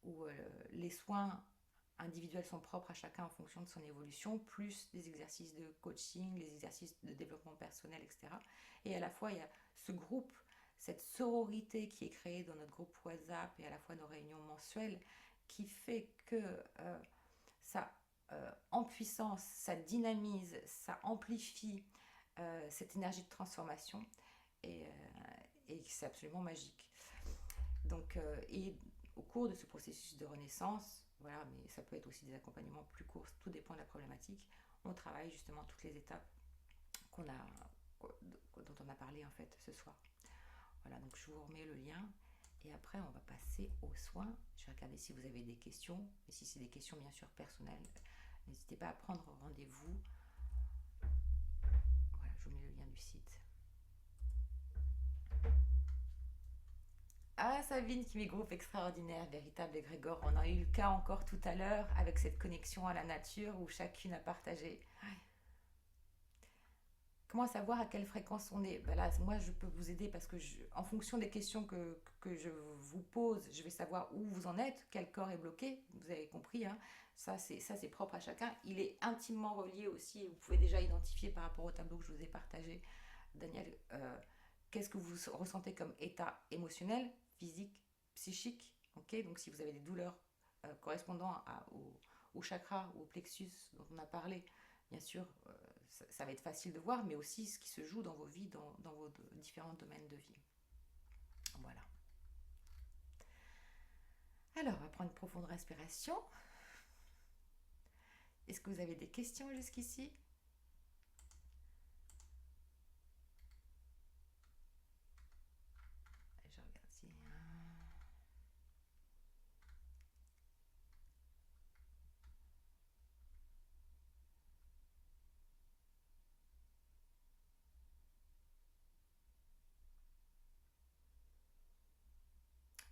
où les soins individuels sont propres à chacun en fonction de son évolution, plus des exercices de coaching, les exercices de développement personnel, etc. Et à la fois, il y a ce groupe, cette sororité qui est créée dans notre groupe WhatsApp et à la fois nos réunions mensuelles, qui fait que ça en puissance, ça dynamise, ça amplifie cette énergie de transformation et, c'est absolument magique. Donc, et au cours de ce processus de renaissance, voilà, mais ça peut être aussi des accompagnements plus courts, tout dépend de la problématique, on travaille justement toutes les étapes qu'on a, dont on a parlé en fait ce soir. Voilà, donc je vous remets le lien. Et après, on va passer aux soins. Je vais regarder si vous avez des questions. Et si c'est des questions, bien sûr, personnelles, n'hésitez pas à prendre rendez-vous. Voilà, je vous mets le lien du site. Ah, Sabine qui met groupe extraordinaire, véritable égrégore. On a eu le cas encore tout à l'heure avec cette connexion à la nature où chacune a partagé. Comment savoir à quelle fréquence on est? Ben là, moi, je peux vous aider parce que en fonction des questions que je vous pose, je vais savoir où vous en êtes, quel corps est bloqué. Vous avez compris, hein. Ça, c'est propre à chacun. Il est intimement relié aussi. Vous pouvez déjà identifier par rapport au tableau que je vous ai partagé, Daniel, qu'est-ce que vous ressentez comme état émotionnel, physique, psychique. Ok, donc si vous avez des douleurs correspondant au chakra ou au plexus dont on a parlé, bien sûr, ça va être facile de voir, mais aussi ce qui se joue dans vos vies, dans vos différents domaines de vie. Voilà. Alors, on va prendre une profonde respiration. Est-ce que vous avez des questions jusqu'ici? Je regarde si...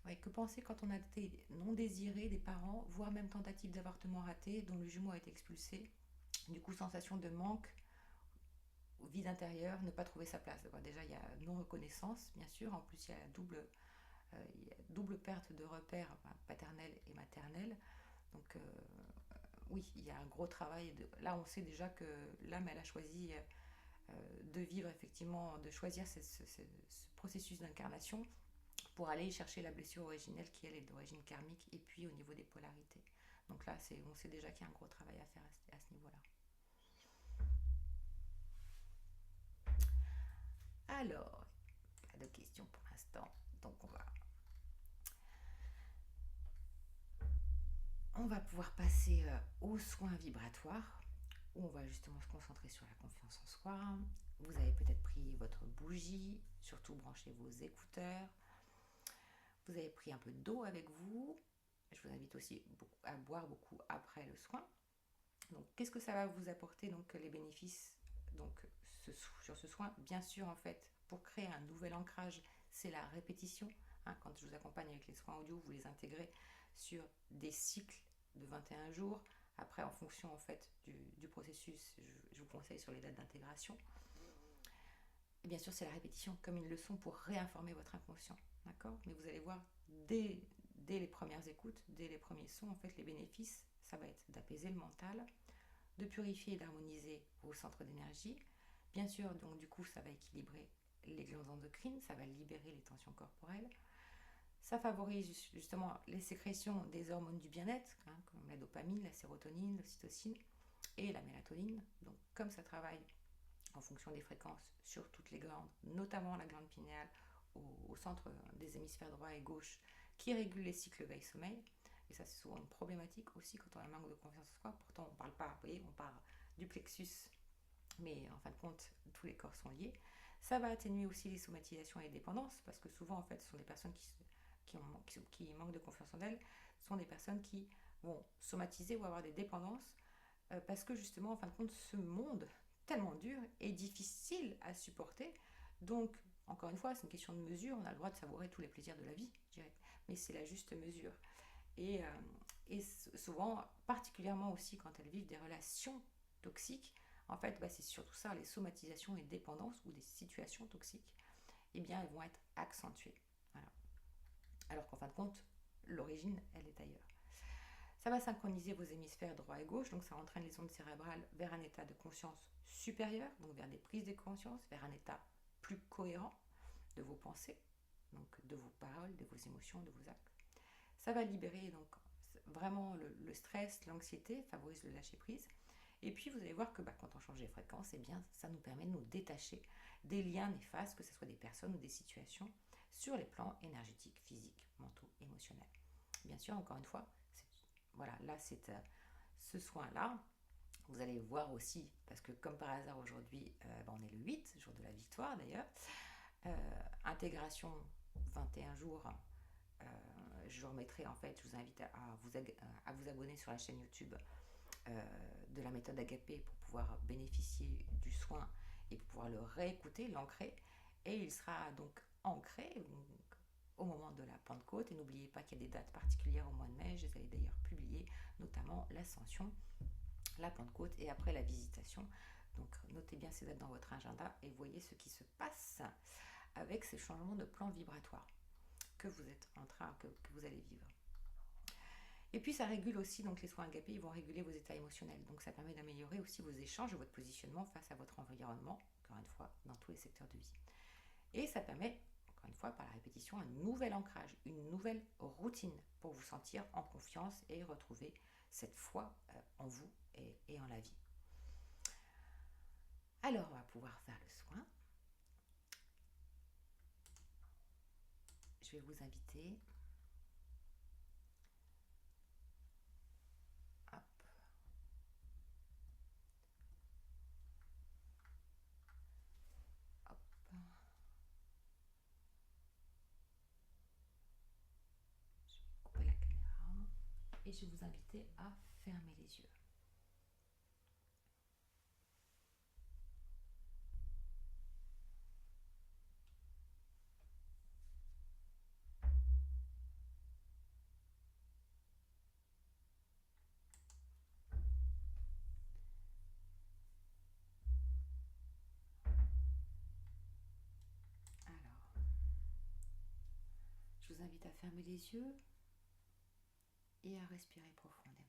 Ouais, que penser quand on a été non désiré des parents, voire même tentative d'avortement raté, dont le jumeau a été expulsé. Du coup, sensation de manque, vide intérieur, ne pas trouver sa place. Bon, déjà, il y a non-reconnaissance, bien sûr. En plus, il y a double perte de repères paternels et maternels. Donc, oui, il y a un gros travail. Là, on sait déjà que l'âme, elle a choisi de vivre effectivement, de choisir ce processus d'incarnation pour aller chercher la blessure originelle qui elle est d'origine karmique et puis au niveau des polarités. Donc là, on sait déjà qu'il y a un gros travail à faire à ce niveau-là. Alors, pas de questions pour l'instant, donc on va pouvoir passer aux soins vibratoires où on va justement se concentrer sur la confiance en soi. Vous avez peut-être pris votre bougie, surtout branchez vos écouteurs. Vous avez pris un peu d'eau avec vous. Je vous invite aussi à boire beaucoup après le soin. Donc, qu'est-ce que ça va vous apporter, donc les bénéfices donc, sur ce soin? Bien sûr, en fait, pour créer un nouvel ancrage, c'est la répétition. Hein, quand je vous accompagne avec les soins audio, vous les intégrez sur des cycles de 21 jours. Après, en fonction en fait du processus, je vous conseille sur les dates d'intégration. Et bien sûr, c'est la répétition comme une leçon pour réinformer votre inconscient. D'accord? Mais vous allez voir dès les premières écoutes, dès les premiers sons, en fait, les bénéfices, ça va être d'apaiser le mental, de purifier et d'harmoniser vos centres d'énergie. Bien sûr, donc du coup, ça va équilibrer les glandes endocrines, ça va libérer les tensions corporelles. Ça favorise justement les sécrétions des hormones du bien-être, hein, comme la dopamine, la sérotonine, l'ocytocine et la mélatonine. Donc, comme ça travaille en fonction des fréquences sur toutes les glandes, notamment la glande pinéale au centre des hémisphères droit et gauche, qui régule les cycles veille-sommeil. Et ça, c'est souvent une problématique aussi quand on a un manque de confiance en soi. Pourtant, on ne parle pas, vous voyez, on parle du plexus, mais en fin de compte, tous les corps sont liés. Ça va atténuer aussi les somatisations et les dépendances, parce que souvent, en fait, ce sont des personnes qui manquent de confiance en elles, sont des personnes qui vont somatiser ou avoir des dépendances, parce que justement, en fin de compte, ce monde tellement dur et difficile à supporter. Donc, encore une fois, c'est une question de mesure. On a le droit de savourer tous les plaisirs de la vie, je dirais. Mais c'est la juste mesure. Et, euh, et souvent, particulièrement aussi quand elles vivent des relations toxiques, en fait, c'est surtout ça, les somatisations et dépendances ou des situations toxiques, eh bien, elles vont être accentuées. Voilà. Alors qu'en fin de compte, l'origine, elle est ailleurs. Ça va synchroniser vos hémisphères droit et gauche, donc ça entraîne les ondes cérébrales vers un état de conscience supérieur, donc vers des prises de conscience, vers un état plus cohérent de vos pensées, donc de vos paroles, de vos émotions, de vos actes. Ça va libérer donc vraiment le stress, l'anxiété, favorise le lâcher prise. Et puis vous allez voir que quand on change les fréquences, eh bien, ça nous permet de nous détacher des liens néfastes, que ce soit des personnes ou des situations, sur les plans énergétiques, physiques, mentaux, émotionnels. Bien sûr, encore une fois, voilà, là c'est ce soin-là. Vous allez voir aussi, parce que comme par hasard aujourd'hui, on est le 8, jour de la victoire d'ailleurs, intégration 21 jours, je remettrai en fait, je vous invite à vous abonner sur la chaîne YouTube de la méthode Agapé pour pouvoir bénéficier du soin et pour pouvoir le réécouter, l'ancrer, et il sera donc ancré donc, au moment de la Pentecôte. Et n'oubliez pas qu'il y a des dates particulières au mois de mai, je les avais d'ailleurs publiées, notamment l'Ascension, la Pentecôte et après la Visitation. Donc notez bien ces dates dans votre agenda et voyez ce qui se passe avec ces changements de plan vibratoire que vous êtes en train, que vous allez vivre. Et puis ça régule aussi, donc les soins agapés, ils vont réguler vos états émotionnels. Donc ça permet d'améliorer aussi vos échanges et votre positionnement face à votre environnement, encore une fois, dans tous les secteurs de vie. Et ça permet, encore une fois, par la répétition, un nouvel ancrage, une nouvelle routine pour vous sentir en confiance et retrouver cette foi en vous et en la vie. Alors on va pouvoir faire le soin. Je vais vous inviter et je vais vous inviter à fermer les yeux. Alors, je vous invite à fermer les yeux et à respirer profondément.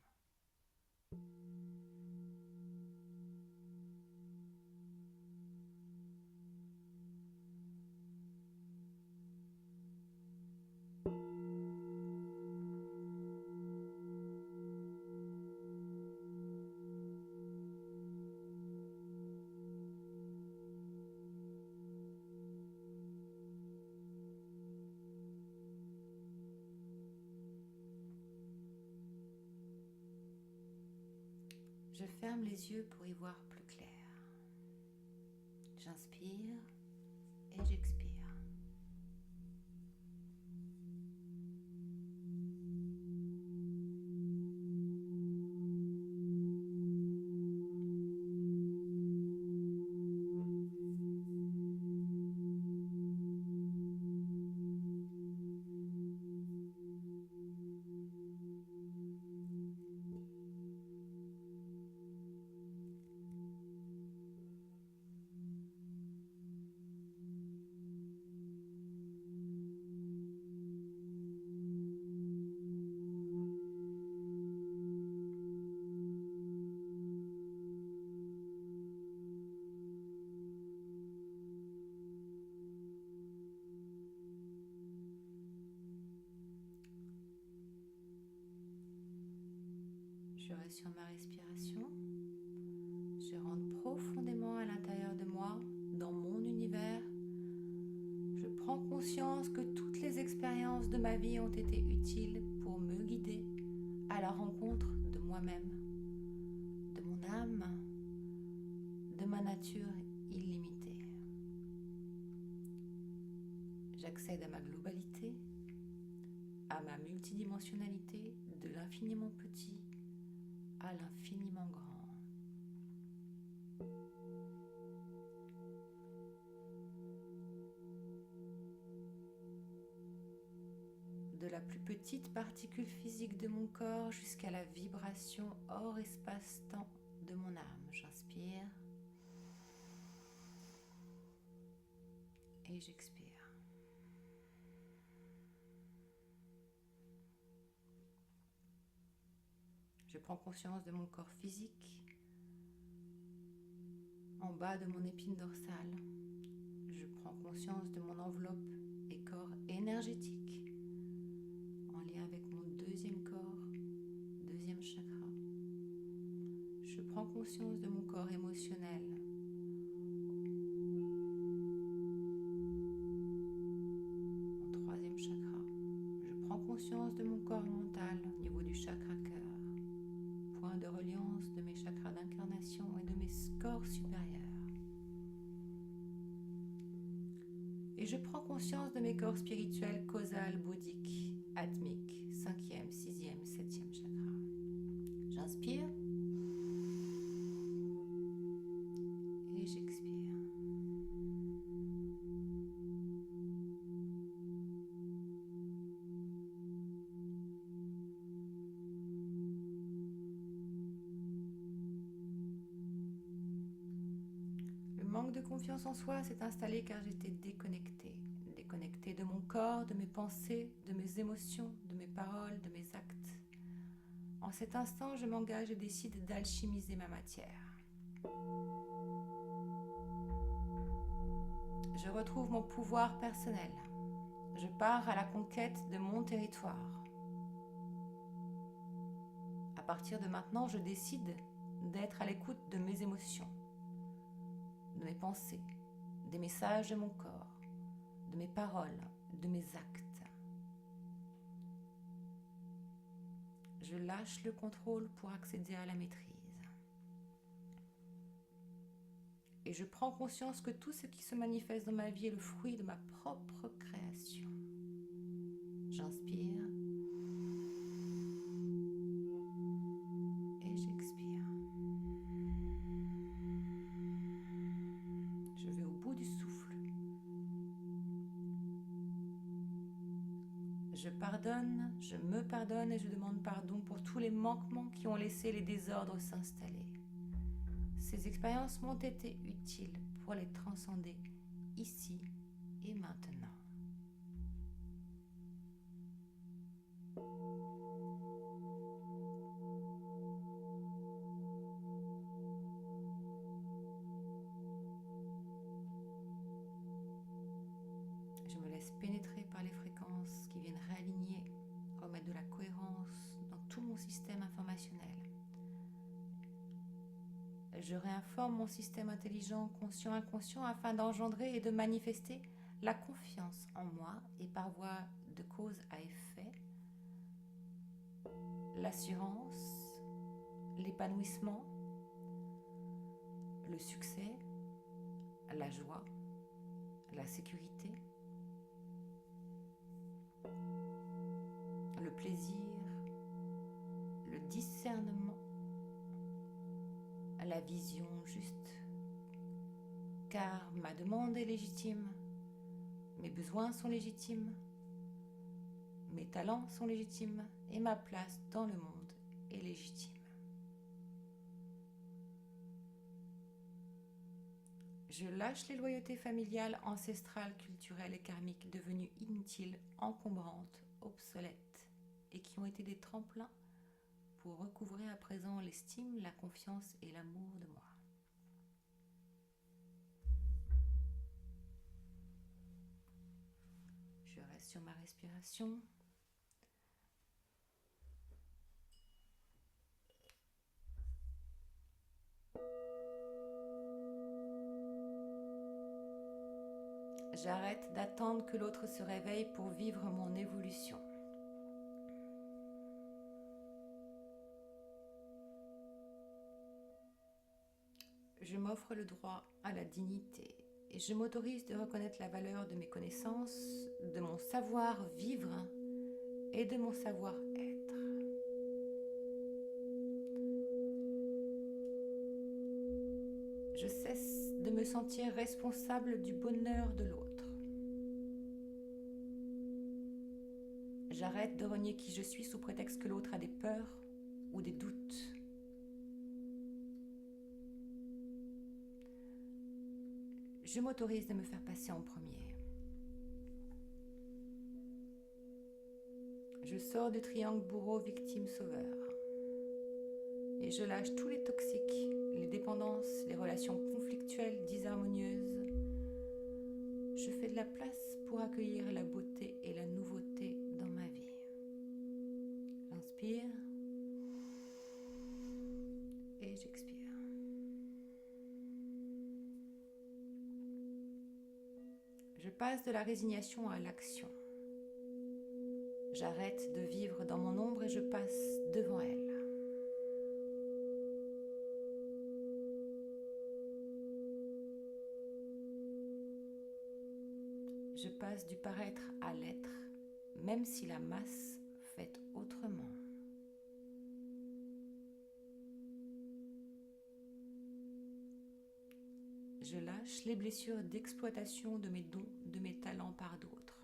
Je ferme les yeux pour y voir plus clair. J'inspire et j'expire. Je reste sur ma respiration. Je rentre profondément à l'intérieur de moi, dans mon univers. Je prends conscience que toutes les expériences de ma vie ont été utiles pour me guider à la rencontre de moi-même, de mon âme, de ma nature illimitée. J'accède à ma globalité, à ma multidimensionnalité, de l'infiniment petit à l'infiniment grand. de la plus petite particule physique de mon corps jusqu'à la vibration hors espace-temps de mon âme. J'inspire et j'expire. Je prends conscience de mon corps physique en bas de mon épine dorsale. Je prends conscience de mon enveloppe et corps énergétique en lien avec mon deuxième corps, deuxième chakra. Je prends conscience de mon corps émotionnel. Mon troisième chakra. Je prends conscience de mon corps mental au niveau du chakra cœur. Point de reliance de mes chakras d'incarnation et de mes corps supérieurs. Et je prends conscience de mes corps spirituels, causal, bouddhique, atmique, 5e, 6e, 7e chakra. J'inspire et j'expire. Le manque de confiance en soi s'est installé car j'étais déconnectée de mon corps, de mes pensées, de mes émotions, de mes paroles, de mes actes. En cet instant, je m'engage et décide d'alchimiser ma matière. Je retrouve mon pouvoir personnel. Je pars à la conquête de mon territoire. À partir de maintenant, je décide d'être à l'écoute de mes émotions, de mes pensées, des messages de mon corps, de mes paroles, de mes actes. Je lâche le contrôle pour accéder à la maîtrise. Et je prends conscience que tout ce qui se manifeste dans ma vie est le fruit de ma propre création. J'inspire et j'expire. Je vais au bout du souffle. Je pardonne, je me pardonne et je demande pardon pour tous les manquements qui ont laissé les désordres s'installer. Ces expériences m'ont été utiles pour les transcender ici et maintenant. Je me laisse pénétrer par les fréquences qui viennent réaligner, remettre de la cohérence dans tout mon système informationnel. Je réinforme mon système intelligent, conscient, inconscient afin d'engendrer et de manifester la confiance en moi et par voie de cause à effet, l'assurance, l'épanouissement, le succès, la joie, la sécurité, le plaisir, le discernement, la vision juste, car ma demande est légitime, mes besoins sont légitimes, mes talents sont légitimes et ma place dans le monde est légitime. Je lâche les loyautés familiales, ancestrales, culturelles et karmiques devenues inutiles, encombrantes, obsolètes et qui ont été des tremplins pour recouvrer à présent l'estime, la confiance et l'amour de moi. Je reste sur ma respiration. J'arrête d'attendre que l'autre se réveille pour vivre mon évolution. Je m'offre le droit à la dignité et je m'autorise de reconnaître la valeur de mes connaissances, de mon savoir-vivre et de mon savoir-être. Je cesse de me sentir responsable du bonheur de l'autre. J'arrête de renier qui je suis sous prétexte que l'autre a des peurs ou des doutes. Je m'autorise de me faire passer en premier. Je sors du triangle bourreau-victime-sauveur et je lâche tous les toxiques, les dépendances, les relations conflictuelles, disharmonieuses. Je fais de la place pour accueillir la beauté et la nouveauté dans ma vie. J'inspire et j'expire. Je passe de la résignation à l'action. J'arrête de vivre dans mon ombre et je passe devant elle. Je passe du paraître à l'être, même si la masse fait autrement. Je lâche les blessures d'exploitation de mes dons, de mes talents par d'autres.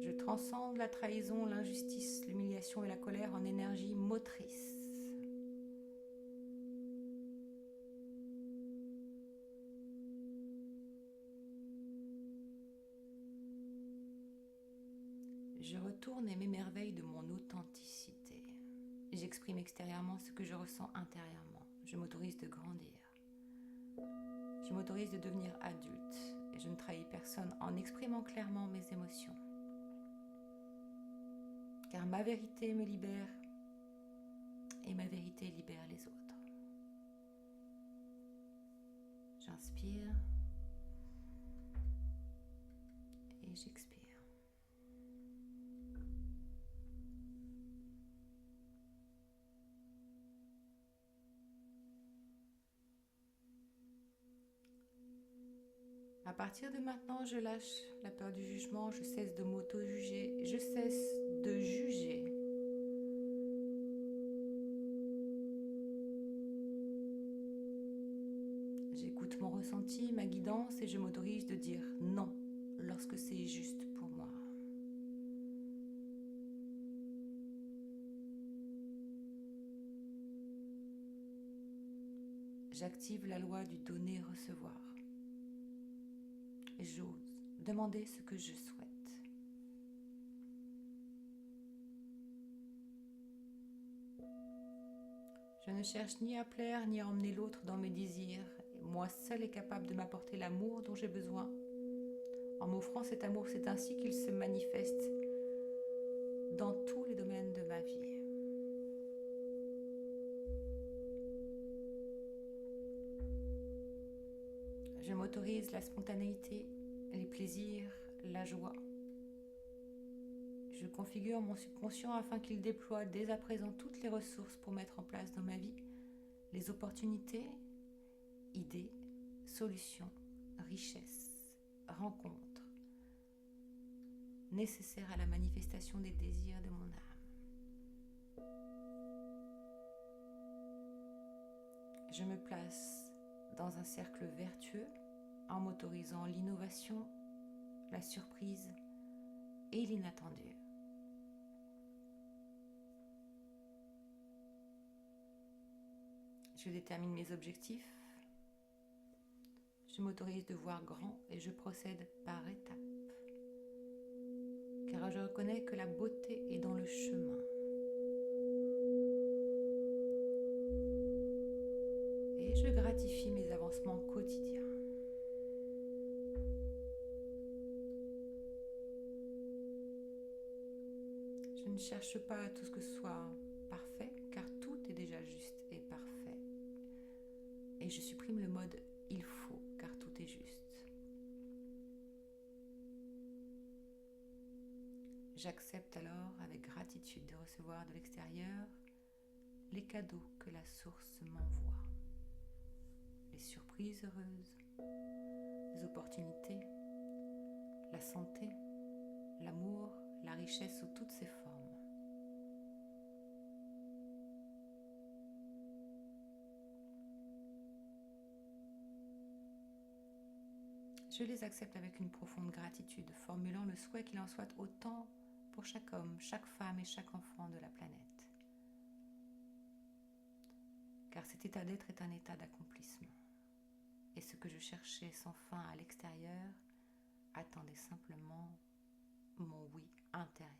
Je transcende la trahison, l'injustice, l'humiliation et la colère en énergie motrice. Je retourne et m'émerveille de mon authenticité. J'exprime extérieurement ce que je ressens intérieurement. Je m'autorise de grandir. Je m'autorise de devenir adulte et je ne trahis personne en exprimant clairement mes émotions. Car ma vérité me libère et ma vérité libère les autres. J'inspire et j'expire. À partir de maintenant, je lâche la peur du jugement, je cesse de m'auto-juger, je cesse de juger. J'écoute mon ressenti, ma guidance et je m'autorise de dire non lorsque c'est juste pour moi. J'active la loi du donner-recevoir. Et j'ose demander ce que je souhaite. Je ne cherche ni à plaire ni à emmener l'autre dans mes désirs. Moi seul est capable de m'apporter l'amour dont j'ai besoin. En m'offrant cet amour, c'est ainsi qu'il se manifeste dans tous les domaines de ma vie. Je m'autorise la spontanéité, les plaisirs, la joie. Je configure mon subconscient afin qu'il déploie dès à présent toutes les ressources pour mettre en place dans ma vie les opportunités, idées, solutions, richesses, rencontres nécessaires à la manifestation des désirs de mon âme. Je me place dans un cercle vertueux en m'autorisant l'innovation, la surprise et l'inattendu. Je détermine mes objectifs. Je m'autorise de voir grand et je procède par étapes. Car je reconnais que la beauté est dans le chemin. Et je gratifie mes avancements quotidiens. Je ne cherche pas à tout ce que ce soit parfait, car tout est déjà juste et parfait. Et je supprime le mode « il faut », car tout est juste. J'accepte alors avec gratitude de recevoir de l'extérieur les cadeaux que la source m'envoie. Les surprises heureuses, les opportunités, la santé, l'amour, la richesse sous toutes ses formes. Je les accepte avec une profonde gratitude, formulant le souhait qu'il en soit autant pour chaque homme, chaque femme et chaque enfant de la planète. Car cet état d'être est un état d'accomplissement. Et ce que je cherchais sans fin à l'extérieur attendait simplement mon oui intérieur.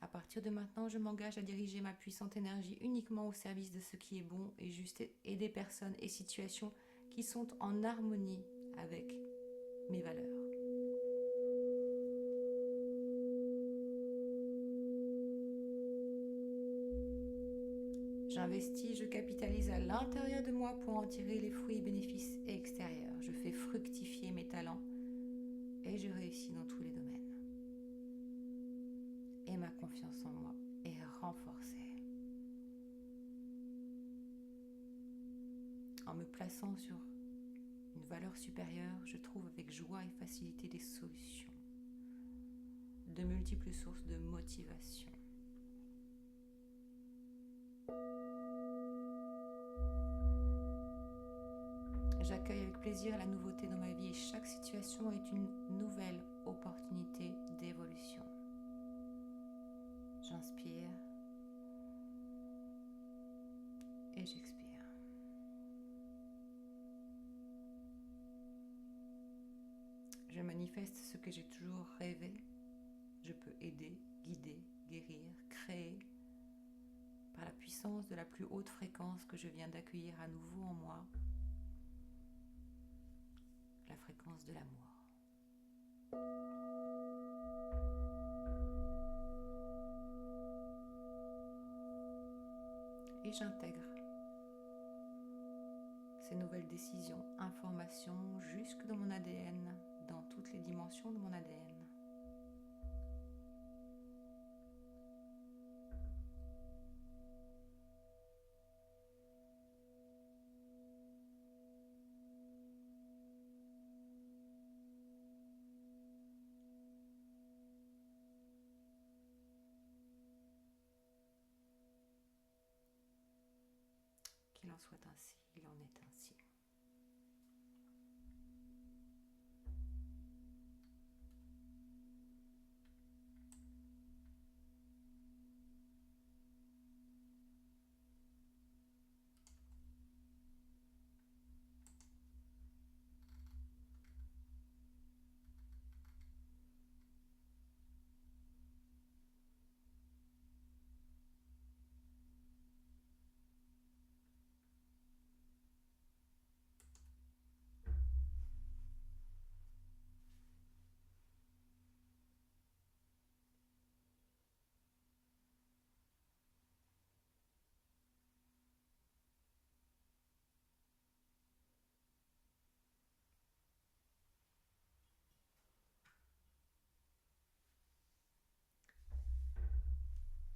À partir de maintenant, je m'engage à diriger ma puissante énergie uniquement au service de ce qui est bon et juste et des personnes et situations qui sont en harmonie avec mes valeurs. J'investis, je capitalise à l'intérieur de moi pour en tirer les fruits et bénéfices extérieurs. Je fais fructifier mes talents et je réussis dans tous les domaines. Et ma confiance en moi est renforcée. En me plaçant sur une valeur supérieure, je trouve avec joie et facilité des solutions, de multiples sources de motivation. J'accueille avec plaisir la nouveauté dans ma vie et chaque situation est une nouvelle opportunité d'évolution. J'inspire et j'expire. Je manifeste ce que j'ai toujours rêvé. Je peux aider, guider, guérir, créer par la puissance de la plus haute fréquence que je viens d'accueillir à nouveau en moi, la fréquence de l'amour. Et j'intègre ces nouvelles décisions, informations jusque dans mon ADN, dans toutes les dimensions de mon ADN. Qu'il en soit ainsi, il en est ainsi.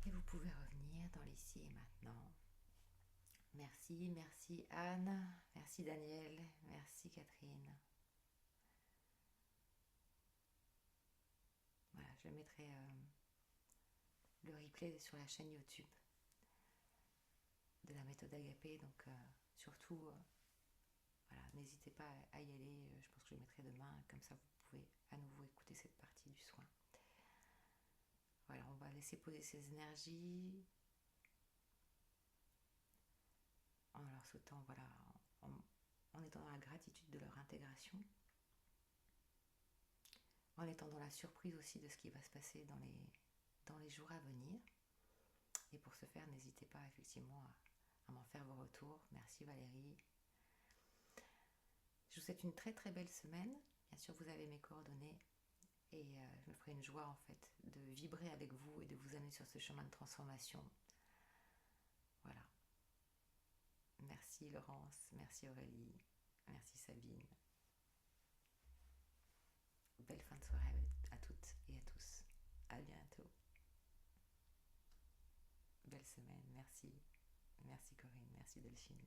Et vous pouvez revenir dans l'ici et maintenant. Merci Anne, merci Daniel, merci Catherine. Voilà, je mettrai le replay sur la chaîne YouTube de la méthode Agapé, donc surtout, voilà, n'hésitez pas à y aller, je pense que je le mettrai demain, comme ça vous pouvez à nouveau écouter cette partie du soin. Voilà, on va laisser poser ces énergies en leur souhaitant, voilà, en étant dans la gratitude de leur intégration, en étant dans la surprise aussi de ce qui va se passer dans les jours à venir. Et pour ce faire, n'hésitez pas effectivement à m'en faire vos retours. Merci Valérie. Je vous souhaite une très très belle semaine. Bien sûr, vous avez mes coordonnées et je me ferai une joie en fait de vibrer avec vous et de vous amener sur ce chemin de transformation. Voilà. Merci Laurence, merci Aurélie, merci Sabine. Belle fin de soirée à toutes et à tous. À bientôt. Belle semaine, merci. Merci Corinne, merci Delphine.